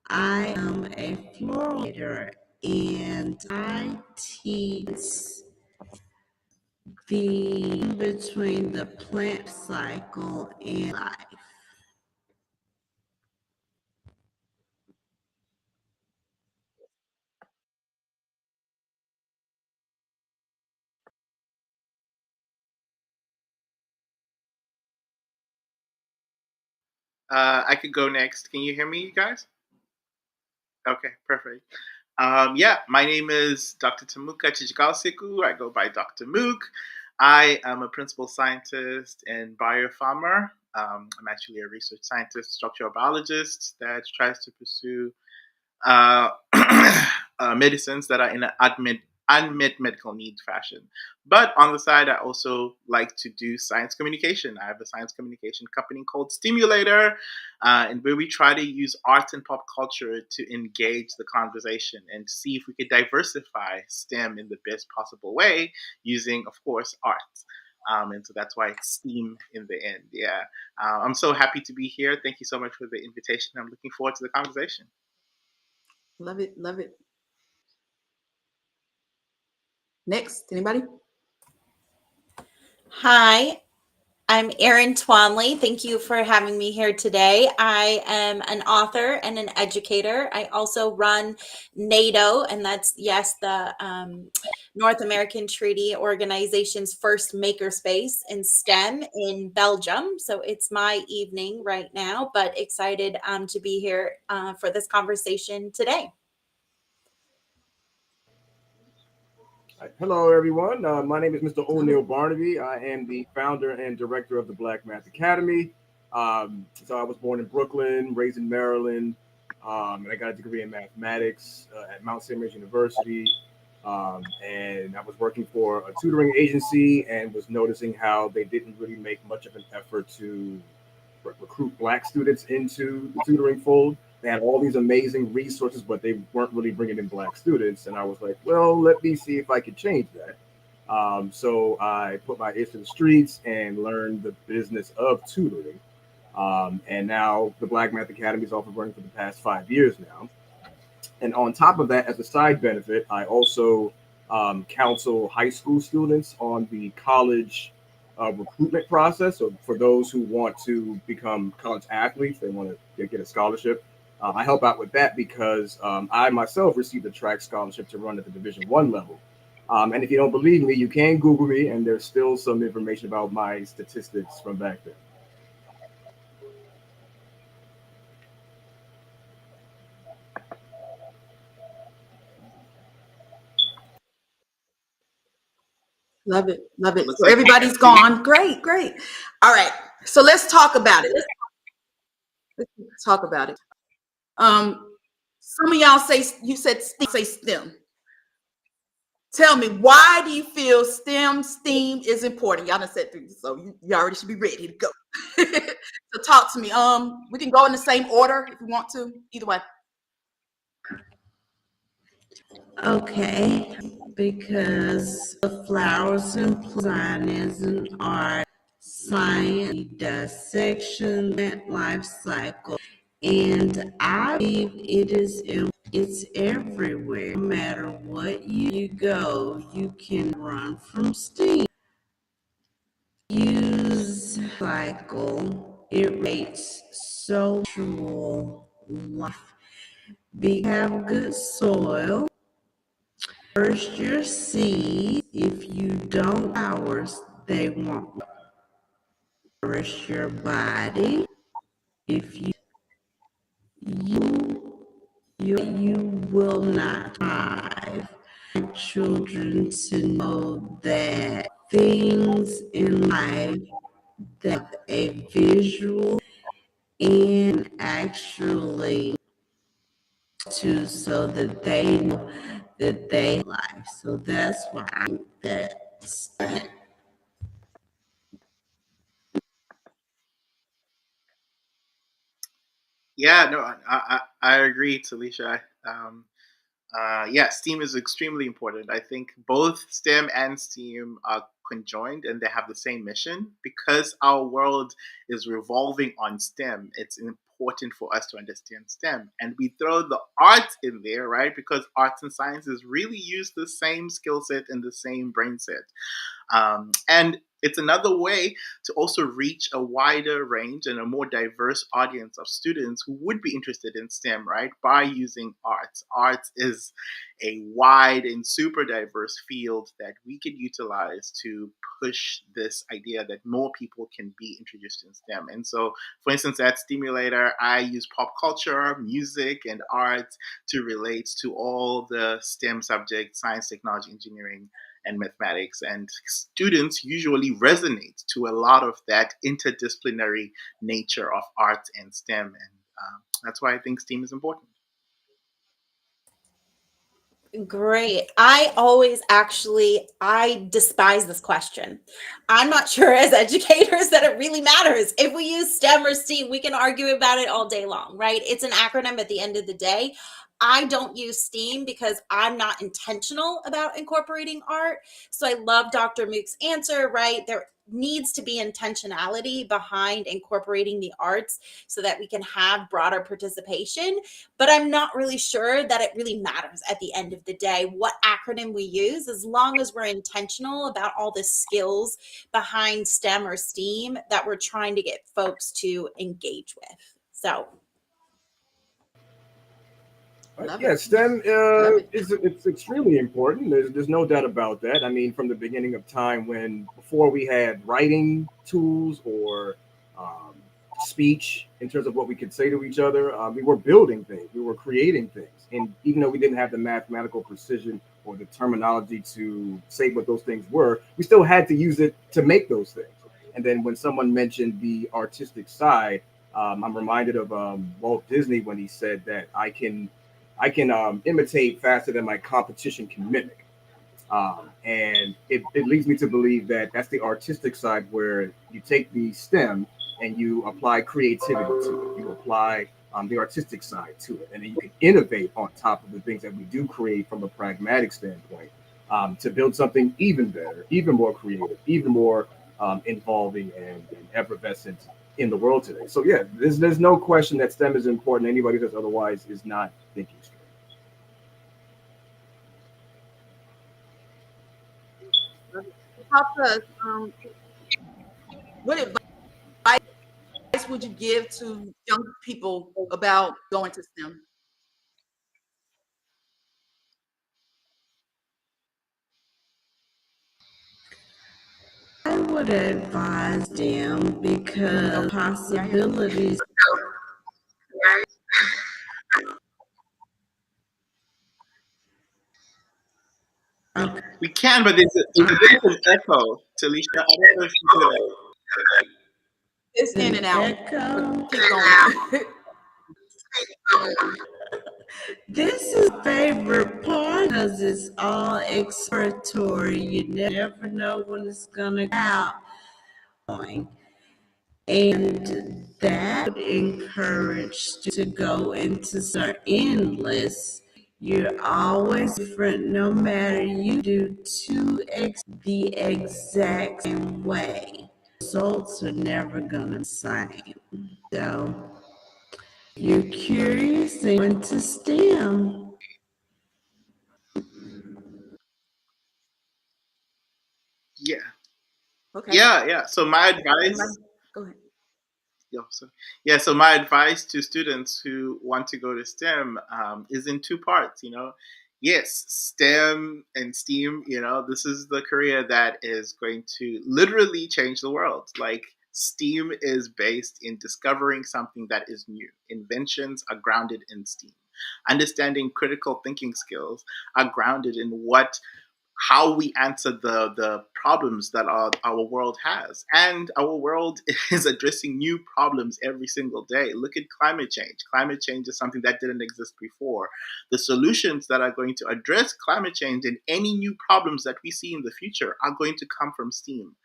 I am a floridator and I teach the between the plant cycle and life. I could go next. Can you hear me, you guys? Okay, perfect. Yeah, my name is Dr. Tamuka Chichikalsiku. I go by Dr. Mook. I am a principal scientist in biopharma. I'm actually a research scientist, structural biologist that tries to pursue medicines that are in an unmet medical need fashion. But on the side, I also like to do science communication. I have a science communication company called Stimulator, and where we try to use art and pop culture to engage the conversation and see if we could diversify STEM in the best possible way using, of course, art. And so that's why it's STEAM in the end. Yeah. I'm so happy to be here. Thank you so much for the invitation. I'm looking forward to the conversation. Love it. Love it. Next, anybody? Hi, I'm Erin Twamley. Thank you for having me here today. I am an author and an educator. I also run NATO, and that's, yes, the North American Treaty Organization's first makerspace in STEM in Belgium. So it's my evening right now, but excited to be here for this conversation today. Hello, everyone. My name is Mr. Oneil Barnaby. I am the founder and director of the Black Math Academy. So I was born in Brooklyn, raised in Maryland, and I got a degree in mathematics at Mount St. Mary's University. And I was working for a tutoring agency and was noticing how they didn't really make much of an effort to recruit Black students into the tutoring fold. They had all these amazing resources, but they weren't really bringing in Black students. And I was like, well, let me see if I could change that. So I put my ears to the streets and learned the business of tutoring. And now the Black Math Academy is off and running for the past 5 years now. And on top of that, as a side benefit, I also counsel high school students on the college recruitment process. So for those who want to become college athletes, they want to get a scholarship. I help out with that because I myself received a track scholarship to run at the Division I level. And if you don't believe me, you can Google me, and there's still some information about my statistics from back then. Love it. Love it. So everybody's gone. Great, great. All right. So let's talk about it. Let's talk about it. Some of y'all say STEM. Tell me, why do you feel STEAM is important? Y'all done said things, so you already should be ready to go. So talk to me. We can go in the same order if you want to. Either way. Okay, because the flowers and design is an art, science, dissection, that life cycle, and I believe it's everywhere. No matter what you go, you can run from steam. Use cycle, it rates social life. Have good soil. First your seed. If you don't flowers, they won't nourish your body. If you will not thrive. Children to know that things in life that a visual and actually to so that they know that they life. So that's why I think that's Yeah, no, I agree, Talicia. Yeah, STEAM is extremely important. I think both STEM and STEAM are conjoined and they have the same mission. Because our world is revolving on STEM, it's important for us to understand STEM. And we throw the arts in there, right? Because arts and sciences really use the same skill set and the same brain set. And it's another way to also reach a wider range and a more diverse audience of students who would be interested in STEM, right? By using arts. Arts is a wide and super diverse field that we could utilize to push this idea that more people can be introduced in STEM. And so, for instance, at Stimulator, I use pop culture, music, and art to relate to all the STEM subjects: science, technology, engineering, and mathematics. And students usually resonate to a lot of that interdisciplinary nature of arts and STEM. And that's why I think STEAM is important. Great. I despise this question. I'm not sure as educators that it really matters. If we use STEM or STEAM, we can argue about it all day long, right? It's an acronym at the end of the day. I don't use STEAM because I'm not intentional about incorporating art. So I love Dr. Mook's answer, right? There needs to be intentionality behind incorporating the arts so that we can have broader participation. But I'm not really sure that it really matters at the end of the day what acronym we use, as long as we're intentional about all the skills behind STEM or STEAM that we're trying to get folks to engage with. So yeah, STEM it's extremely important. There's no doubt about that. I mean, from the beginning of time, before we had writing tools or speech in terms of what we could say to each other, we were building things, we were creating things, and even though we didn't have the mathematical precision or the terminology to say what those things were, we still had to use it to make those things. And then when someone mentioned the artistic side, I'm reminded of Walt Disney when he said that I can imitate faster than my competition can mimic. And it leads me to believe that that's the artistic side, where you take the STEM and you apply creativity to it. You apply the artistic side to it. And then you can innovate on top of the things that we do create from a pragmatic standpoint to build something even better, even more creative, even more involving and effervescent in the world today. So yeah, there's no question that STEM is important. Anybody who says otherwise is not thinking straight. Talk to us. What advice would you give to young people about going to STEM? I would advise them because possibilities. Okay. We can, but there's a bit of echo, Talicia. I don't know if you hear that. It's in and out. Echo. Keep going. This is my favorite part because it's all exploratory. You never know when it's gonna go out. And that encouraged to go into some endless. You're always different no matter you do the exact same way. Results are never gonna be the same. So you're curious and went to STEM. Yeah. Okay. Yeah. So my advice. Go ahead. So my advice to students who want to go to STEM is in two parts. Yes, STEM and STEAM. This is the career that is going to literally change the world. Like, STEAM is based in discovering something that is new. Inventions are grounded in STEAM. Understanding critical thinking skills are grounded in how we answer the problems that our world has. And our world is addressing new problems every single day. Look at climate change. Climate change is something that didn't exist before. The solutions that are going to address climate change and any new problems that we see in the future are going to come from STEAM.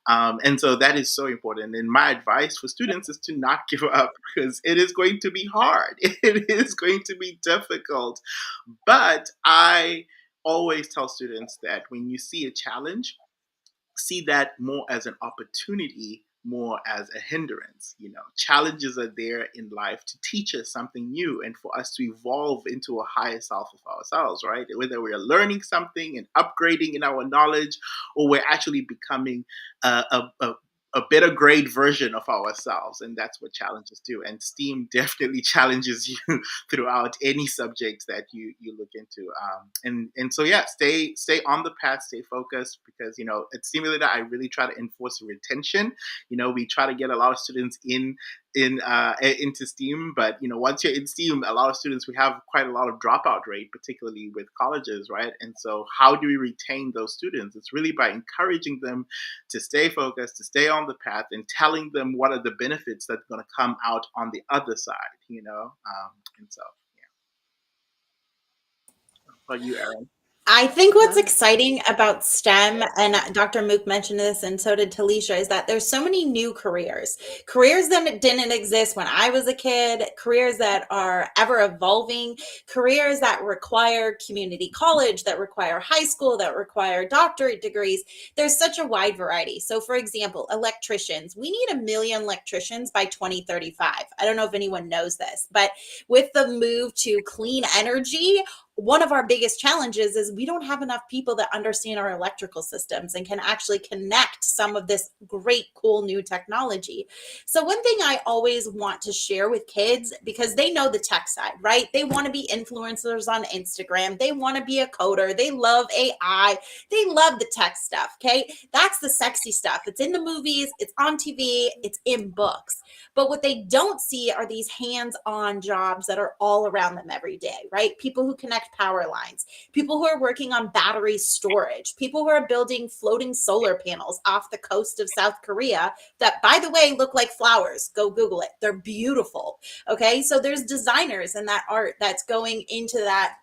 And so that is so important. And my advice for students is to not give up, because it is going to be hard. It is going to be difficult. But I always tell students that when you see a challenge, see that more as an opportunity, more as a hindrance. Challenges are there in life to teach us something new and for us to evolve into a higher self of ourselves, right? Whether we're learning something and upgrading in our knowledge, or we're actually becoming a better grade version of ourselves. And that's what challenges do. And STEAM definitely challenges you throughout any subject that you look into. And so, yeah, stay on the path, stay focused, because, at Stimulator, I really try to enforce retention. We try to get a lot of students into STEAM, but once you're in STEAM, a lot of students, we have quite a lot of dropout rate, particularly with colleges, right? And so how do we retain those students? It's really by encouraging them to stay focused, to stay on the path, and telling them what are the benefits that are going to come out on the other side, and so, yeah. What about you, Erin? I think what's exciting about STEM, and Dr. Mook mentioned this, and so did Talicia, is that there's so many new careers that didn't exist when I was a kid, careers that are ever evolving, careers that require community college, that require high school, that require doctorate degrees. There's such a wide variety. So, for example, electricians, we need 1 million electricians by 2035. I don't know if anyone knows this, but with the move to clean energy, one of our biggest challenges is we don't have enough people that understand our electrical systems and can actually connect some of this great, cool new technology. So one thing I always want to share with kids, because they know the tech side, right? They want to be influencers on Instagram. They want to be a coder. They love AI. They love the tech stuff, okay? That's the sexy stuff. It's in the movies. It's on TV. It's in books. But what they don't see are these hands-on jobs that are all around them every day, right? People who connect power lines, people who are working on battery storage, people who are building floating solar panels off the coast of South Korea that, by the way, look like flowers. Go Google it. They're beautiful. Okay. So there's designers and that art that's going into that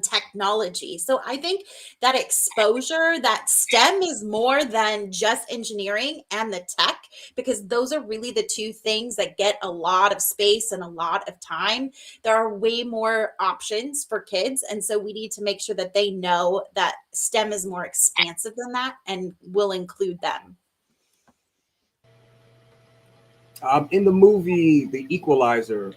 technology. So I think that exposure, that STEM is more than just engineering and the tech, because those are really the two things that get a lot of space and a lot of time. There are way more options for kids. And so we need to make sure that they know that STEM is more expansive than that and will include them. In the movie The Equalizer,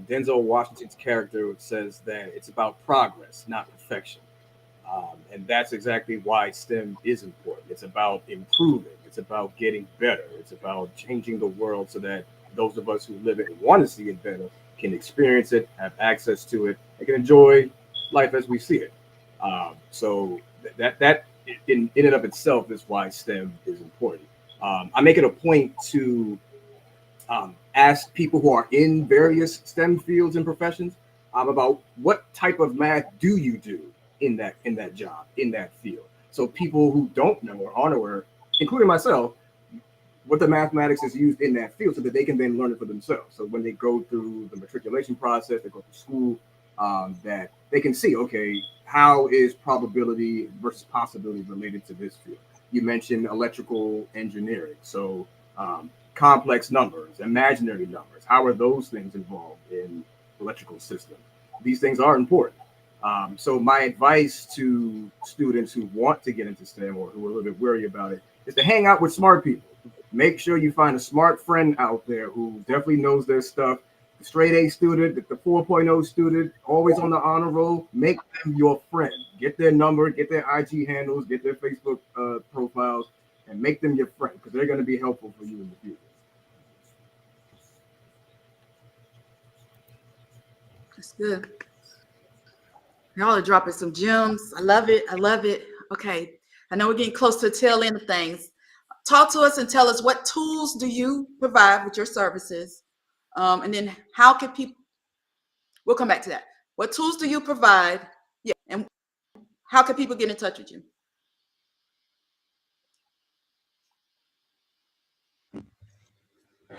Denzel Washington's character says that it's about progress, not perfection. And that's exactly why STEM is important. It's about improving. It's about getting better. It's about changing the world so that those of us who live it and want to see it better can experience it, have access to it, and can enjoy life as we see it. So that in and of itself is why STEM is important. I make it a point to ask people who are in various STEM fields and professions about what type of math do you do in that job, in that field. So people who don't know or aren't aware, including myself, what the mathematics is used in that field so that they can then learn it for themselves. So when they go through the matriculation process, they go to school, that they can see, okay, how is probability versus possibility related to this field? You mentioned electrical engineering. So complex numbers, imaginary numbers, how are those things involved in electrical systems? These things are important. So my advice to students who want to get into STEM or who are a little bit wary about it is to hang out with smart people. Make sure you find a smart friend out there who definitely knows their stuff. The straight A student, the 4.0 student, always on the honor roll. Make them your friend. Get their number, get their IG handles, get their Facebook profiles, and make them your friend because they're going to be helpful for you in the future. That's good. Y'all are dropping some gems. I love it. I love it. Okay. I know we're getting close to the tail end of things. Talk to us and tell us, what tools do you provide with your services? And then how can people, we'll come back to that. What tools do you provide? Yeah. And how can people get in touch with you?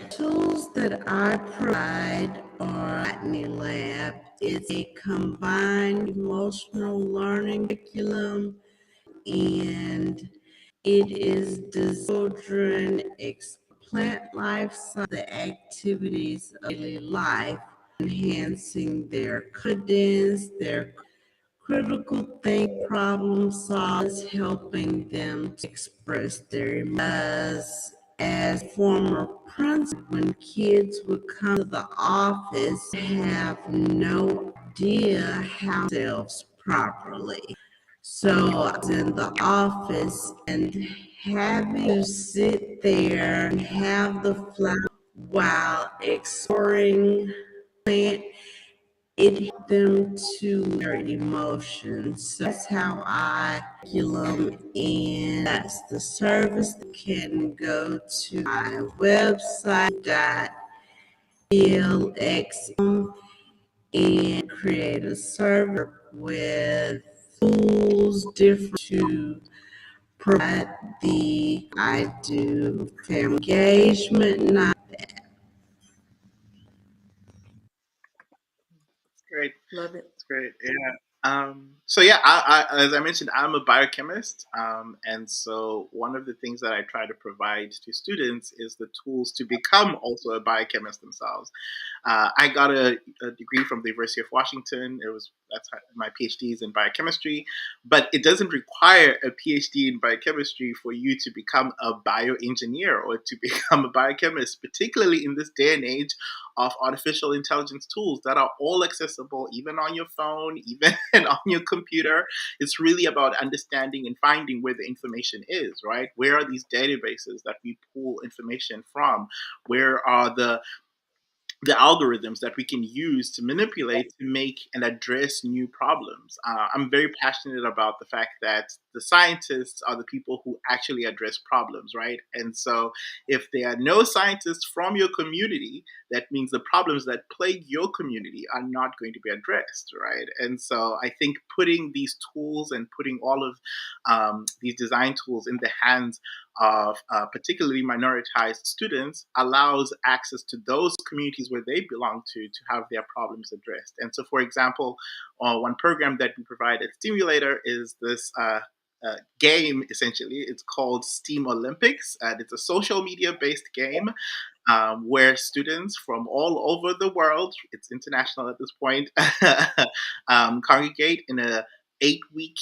Tools that I provide are Botany Lab. It's a combined emotional learning curriculum, and it is designed for children plant life, the activities of daily life, enhancing their confidence, their critical think, problem solves, helping them to express their emotions. As former principal, when kids would come to the office, have no idea how to themselves properly. So I was in the office and having to sit there and have the flower while exploring plant, it helped them to their emotions. So that's how I curriculum, and that's the service. That can go to my website .plx and create a server with tools different to provide I do family engagement, not Great. Love it. It's great. Yeah. So yeah, I, as I mentioned, I'm a biochemist, and so one of the things that I try to provide to students is the tools to become also a biochemist themselves. I got a degree from the University of Washington. That's my PhD is in biochemistry, but it doesn't require a PhD in biochemistry for you to become a bioengineer or to become a biochemist, particularly in this day and age of artificial intelligence tools that are all accessible, even on your phone, even on your computer. It's really about understanding and finding where the information is, right? Where are these databases that we pull information from? Where are the algorithms that we can use to manipulate to make and address new problems. I'm very passionate about the fact that the scientists are the people who actually address problems, right? And so if there are no scientists from your community, that means the problems that plague your community are not going to be addressed, right? And so I think putting these tools and putting all of these design tools in the hands of particularly minoritized students allows access to those communities where they belong to have their problems addressed. And so, for example, one program that we provide at Stimulator is this game, essentially. It's called STEAM Olympics, and it's a social media-based game where students from all over the world, it's international at this point, congregate in a 8-week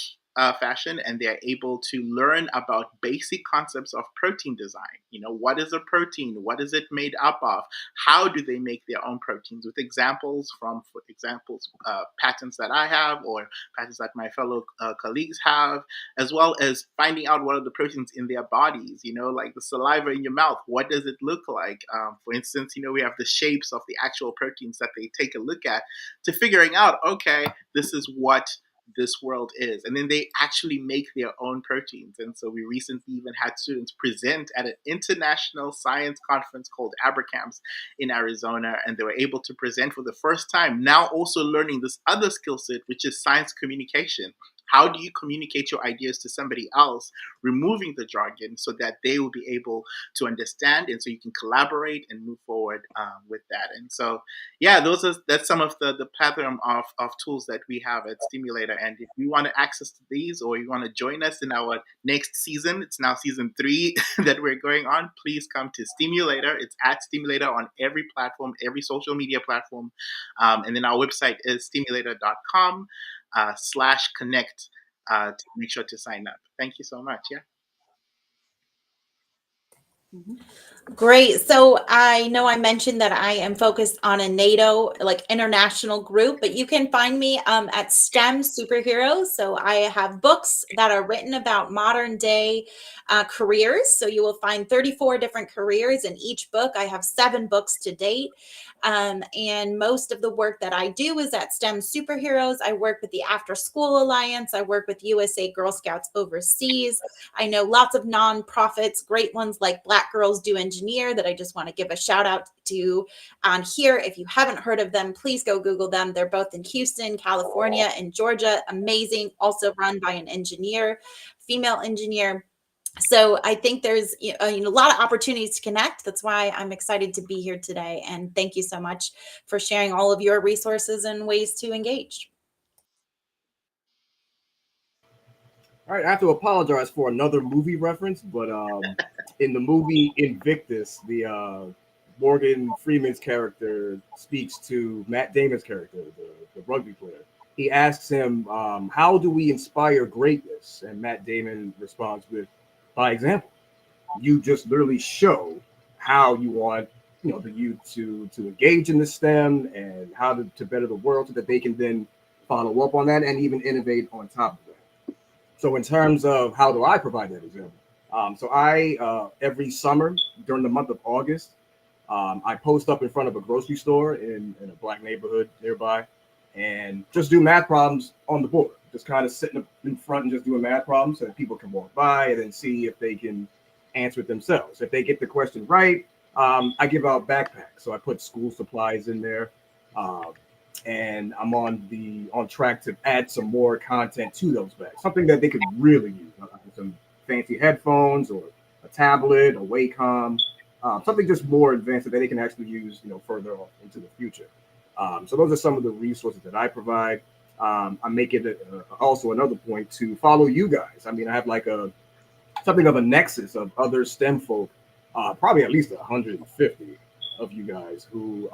fashion, and they're able to learn about basic concepts of protein design. You know, what is a protein? What is it made up of? How do they make their own proteins? With examples from, for examples, patents that I have or patents that my fellow colleagues have, as well as finding out what are the proteins in their bodies. You know, like the saliva in your mouth. What does it look like? For instance, you know, we have the shapes of the actual proteins that they take a look at to figuring out, okay, this is what this world is. And then they actually make their own proteins. And so we recently even had students present at an international science conference called Abercamps in Arizona, and they were able to present for the first time, now also learning this other skill set, which is science communication. how do you communicate your ideas to somebody else, removing the jargon so that they will be able to understand, and so you can collaborate and move forward with that. And so, yeah, that's some of the plethora of tools that we have at Stimulator. And if you want to access these, or you want to join us in our next season, it's now season 3 that we're going on, please come to Stimulator. It's at Stimulator on every platform, every social media platform. And then our website is stimulator.com /connect to make sure to sign up. Thank you so much. Yeah. Great. So I know I mentioned that I am focused on a NATO, like international group, but you can find me at STEM Superheroes. So I have books that are written about modern day careers. So you will find 34 different careers in each book. I have 7 books to date. And most of the work that I do is at STEM Superheroes. I work with the After School Alliance. I work with USA Girl Scouts Overseas. I know lots of nonprofits, great ones like Black Girls Do Engineer, that I just want to give a shout out to on here. If you haven't heard of them, please go Google them. They're both in Houston, California, and Georgia. Amazing. Also run by an engineer, female engineer. So I think there's a lot of opportunities to connect. That's why I'm excited to be here today. And thank you so much for sharing all of your resources and ways to engage. All right, I have to apologize for another movie reference, but in the movie Invictus, the Morgan Freeman's character speaks to Matt Damon's character, the rugby player. He asks him, how do we inspire greatness? And Matt Damon responds with, by example. You just literally show how you want the youth to engage in the STEM and how to better the world so that they can then follow up on that and even innovate on top of that. So in terms of how do I provide that example? So I, every summer during the month of August, I post up in front of a grocery store in a Black neighborhood nearby and just do math problems on the board. Just kind of sitting in front and just doing math problems so that people can walk by and then see if they can answer it themselves. If they get the question right, I give out backpacks. So I put school supplies in there. And I'm on track to add some more content to those bags, something that they could really use, some fancy headphones or a tablet, a Wacom, something just more advanced that they can actually use, further on into the future. So those are some of the resources that I provide. I make it also another point to follow you guys. I mean, I have like something of a nexus of other STEM folk, probably at least 150 of you guys who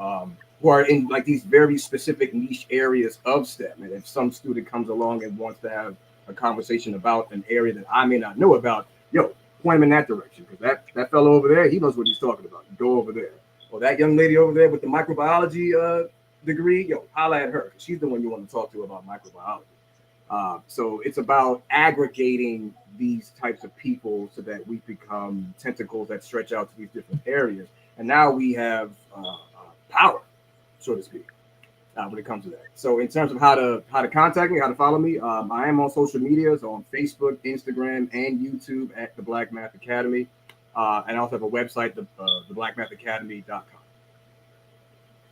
are in like these very specific niche areas of STEM. And if some student comes along and wants to have a conversation about an area that I may not know about, point him in that direction, because that fellow over there, he knows what he's talking about. Go over there. Or that young lady over there with the microbiology degree, holla at her, because she's the one you want to talk to about microbiology. So it's about aggregating these types of people so that we become tentacles that stretch out to these different areas. And now we have power, so to speak, when it comes to that. So in terms of how to contact me, how to follow me, I am on social media, so on Facebook, Instagram, and YouTube at the Black Math Academy. And I also have a website, theblackmathacademy.com.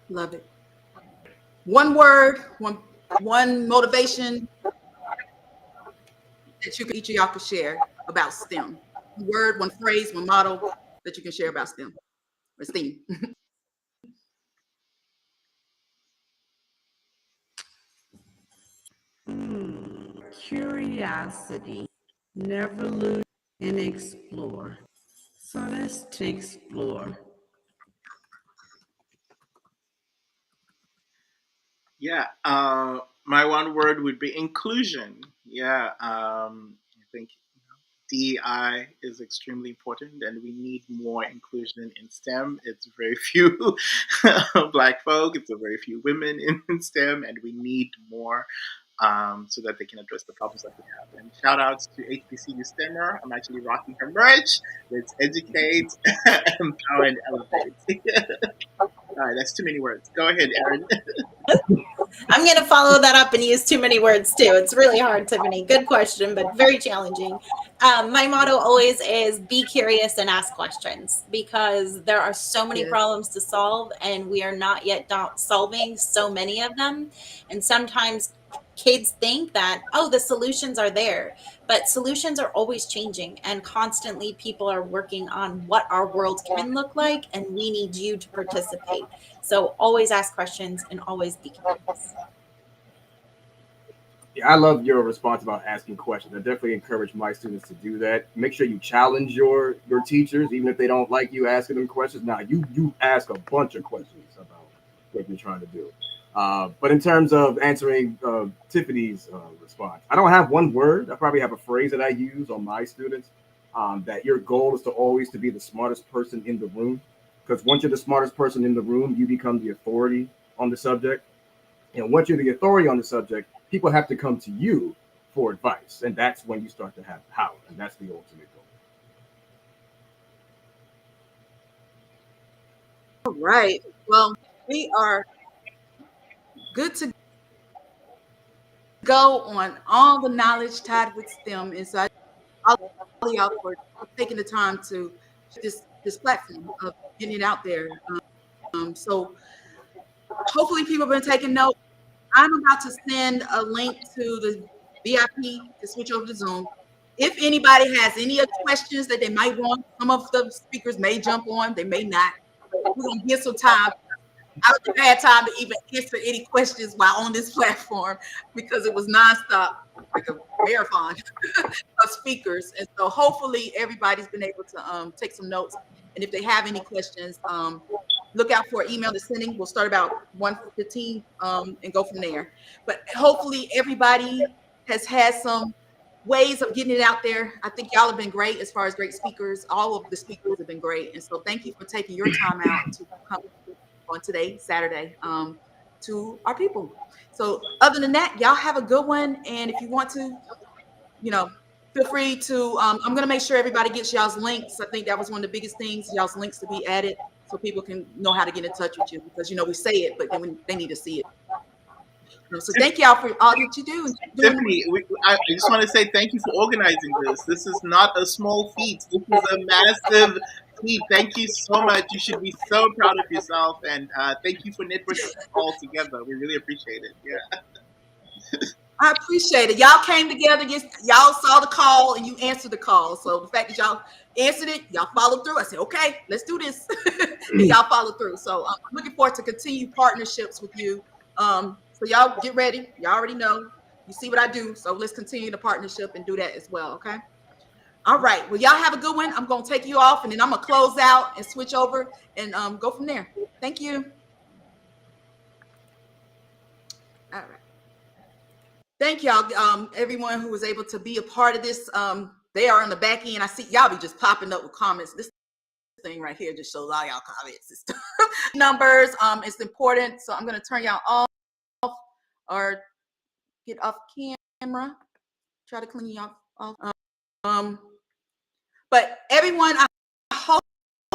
Love it. One word, one motivation that each of y'all could share about STEM. One word, one phrase, one motto that you can share about STEM or STEAM. Curiosity, never lose and explore. So let's explore. Yeah, my one word would be inclusion. Yeah, I think DEI is extremely important, and we need more inclusion in STEM. It's very few Black folk, it's a very few women in STEM, and we need more so that they can address the problems that we have. And shout outs to HBCU STEMmer. I'm actually rocking her merch. It's educate, empower, and elevate. All right, that's too many words. Go ahead, Erin. I'm going to follow that up and use too many words too. It's really hard, Tiffany. Good question, but very challenging. My motto always is be curious and ask questions, because there are so many problems to solve and we are not yet solving so many of them. And sometimes kids think that, oh, the solutions are there, but solutions are always changing, and constantly people are working on what our world can look like, and we need you to participate. So always ask questions and always be curious. Yeah, I love your response about asking questions. I definitely encourage my students to do that. Make sure you challenge your teachers, even if they don't like you asking them questions. Now, you ask a bunch of questions about what you're trying to do. But in terms of answering Tiffany's response, I don't have one word. I probably have a phrase that I use on my students, that your goal is to always to be the smartest person in the room. Because once you're the smartest person in the room, you become the authority on the subject. And once you're the authority on the subject, people have to come to you for advice. And that's when you start to have power. And that's the ultimate goal. All right. Well, we are good to go on all the knowledge tied with STEM. And so I all of y'all for taking the time to this platform of getting it out there. So hopefully people have been taking notes. I'm about to send a link to the VIP to switch over to Zoom. If anybody has any other questions that they might want, some of the speakers may jump on, they may not. We're gonna give some time. I don't think I had time to even answer any questions while on this platform because it was nonstop, like a marathon of speakers. And so hopefully everybody's been able to take some notes. And if they have any questions, look out for an email that's sending. We'll start about 1:15 and go from there. But hopefully everybody has had some ways of getting it out there. I think y'all have been great as far as great speakers. All of the speakers have been great. And so thank you for taking your time out to come on today, Saturday, to our people. So other than that, y'all have a good one. And if you want to, feel free to, I'm going to make sure everybody gets y'all's links. I think that was one of the biggest things, y'all's links to be added so people can know how to get in touch with you because, we say it, but then they need to see it. So thank y'all for all that you do. Tiffany, I just want to say thank you for organizing this. This is not a small feat. This is a massive feat. Thank you so much. You should be so proud of yourself. And thank you for networking us all together. We really appreciate it. Yeah. I appreciate it. Y'all came together. Y'all saw the call and you answered the call. So the fact that y'all answered it, y'all followed through. I said, okay, let's do this. And y'all followed through. So I'm looking forward to continue partnerships with you. So y'all get ready. Y'all already know. You see what I do. So let's continue the partnership and do that as well. Okay. All right. Well, y'all have a good one. I'm going to take you off and then I'm going to close out and switch over and go from there. Thank you. All right. Thank y'all, everyone who was able to be a part of this. They are on the back end. I see y'all be just popping up with comments. This thing right here just shows all y'all comments. Numbers. It's important. So I'm going to turn y'all off or get off camera. Try to clean y'all off. But everyone, I hope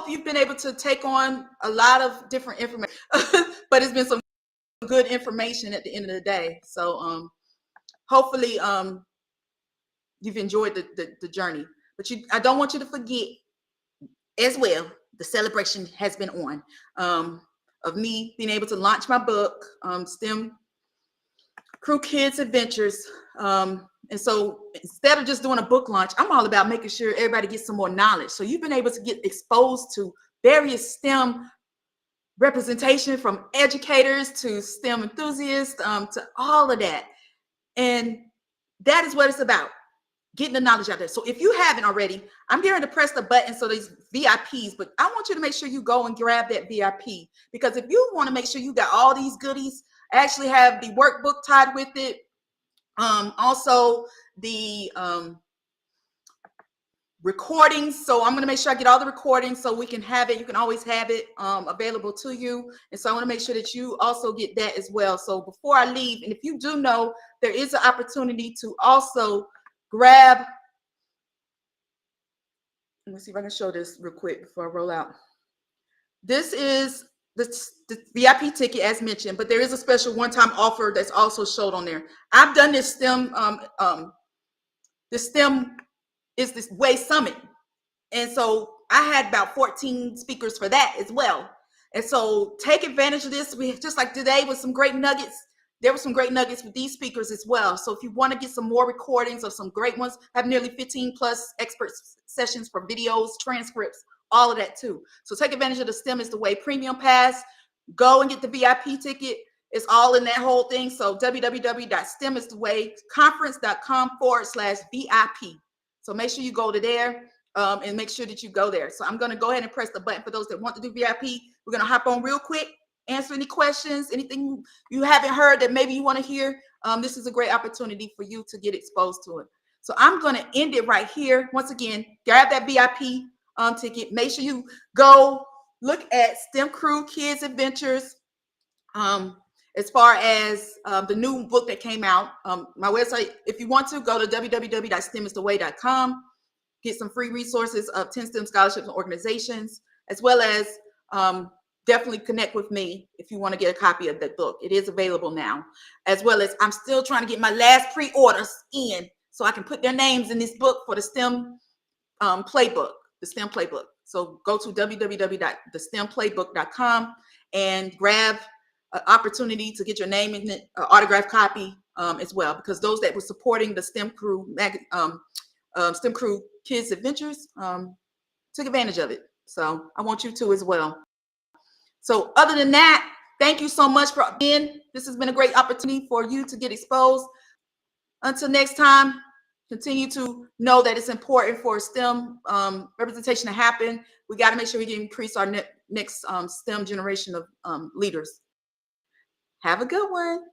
you've been able to take on a lot of different information, but it's been some good information at the end of the day. So hopefully you've enjoyed the journey. But I don't want you to forget as well, the celebration has been on of me being able to launch my book, STEM Crew Kids Adventures. And so instead of just doing a book launch, I'm all about making sure everybody gets some more knowledge. So you've been able to get exposed to various STEM representation from educators to STEM enthusiasts to all of that. And that is what it's about, getting the knowledge out there. So if you haven't already, I'm going to press the button so these VIPs, but I want you to make sure you go and grab that VIP, because if you want to make sure you got all these goodies, actually have the workbook tied with it. Also the recordings. So I'm going to make sure I get all the recordings so we can have it. You can always have it available to you. And so I want to make sure that you also get that as well. So before I leave, and if you do know, there is an opportunity to also grab, let me see if I can show this real quick before I roll out. This is the VIP ticket as mentioned, but there is a special one-time offer that's also showed on there. I've done this STEM, the STEM is this Way Summit. And so I had about 14 speakers for that as well. And so take advantage of this. We just like today with some great nuggets. There were some great nuggets with these speakers as well. So if you want to get some more recordings of some great ones, I have nearly 15 plus expert sessions for videos, transcripts, all of that too. So take advantage of the STEM is the Way Premium Pass. Go and get the VIP ticket. It's all in that whole thing. So www.stemistthewayconference.com/VIP. So make sure you go to there and make sure that you go there. So I'm going to go ahead and press the button for those that want to do VIP. We're going to hop on real quick, answer any questions, anything you haven't heard that maybe you want to hear. This is a great opportunity for you to get exposed to it. So I'm going to end it right here. Once again, grab that VIP ticket. Make sure you go look at STEM Crew Kids Adventures. As far as the new book that came out, my website, if you want to, go to www.stemisttheway.com. Get some free resources of 10 STEM scholarships and organizations, as well as definitely connect with me if you want to get a copy of that book. It is available now, as well as I'm still trying to get my last pre-orders in so I can put their names in this book for the STEM Playbook, the STEM Playbook. So go to www.thestemplaybook.com and grab an opportunity to get your name in the autographed copy as well, because those that were supporting the STEM Crew STEM Crew Kids Adventures took advantage of it. So I want you to as well. So other than that, thank you so much for being. This has been a great opportunity for you to get exposed. Until next time, continue to know that it's important for STEM representation to happen. We got to make sure we can increase our next STEM generation of leaders. Have a good one.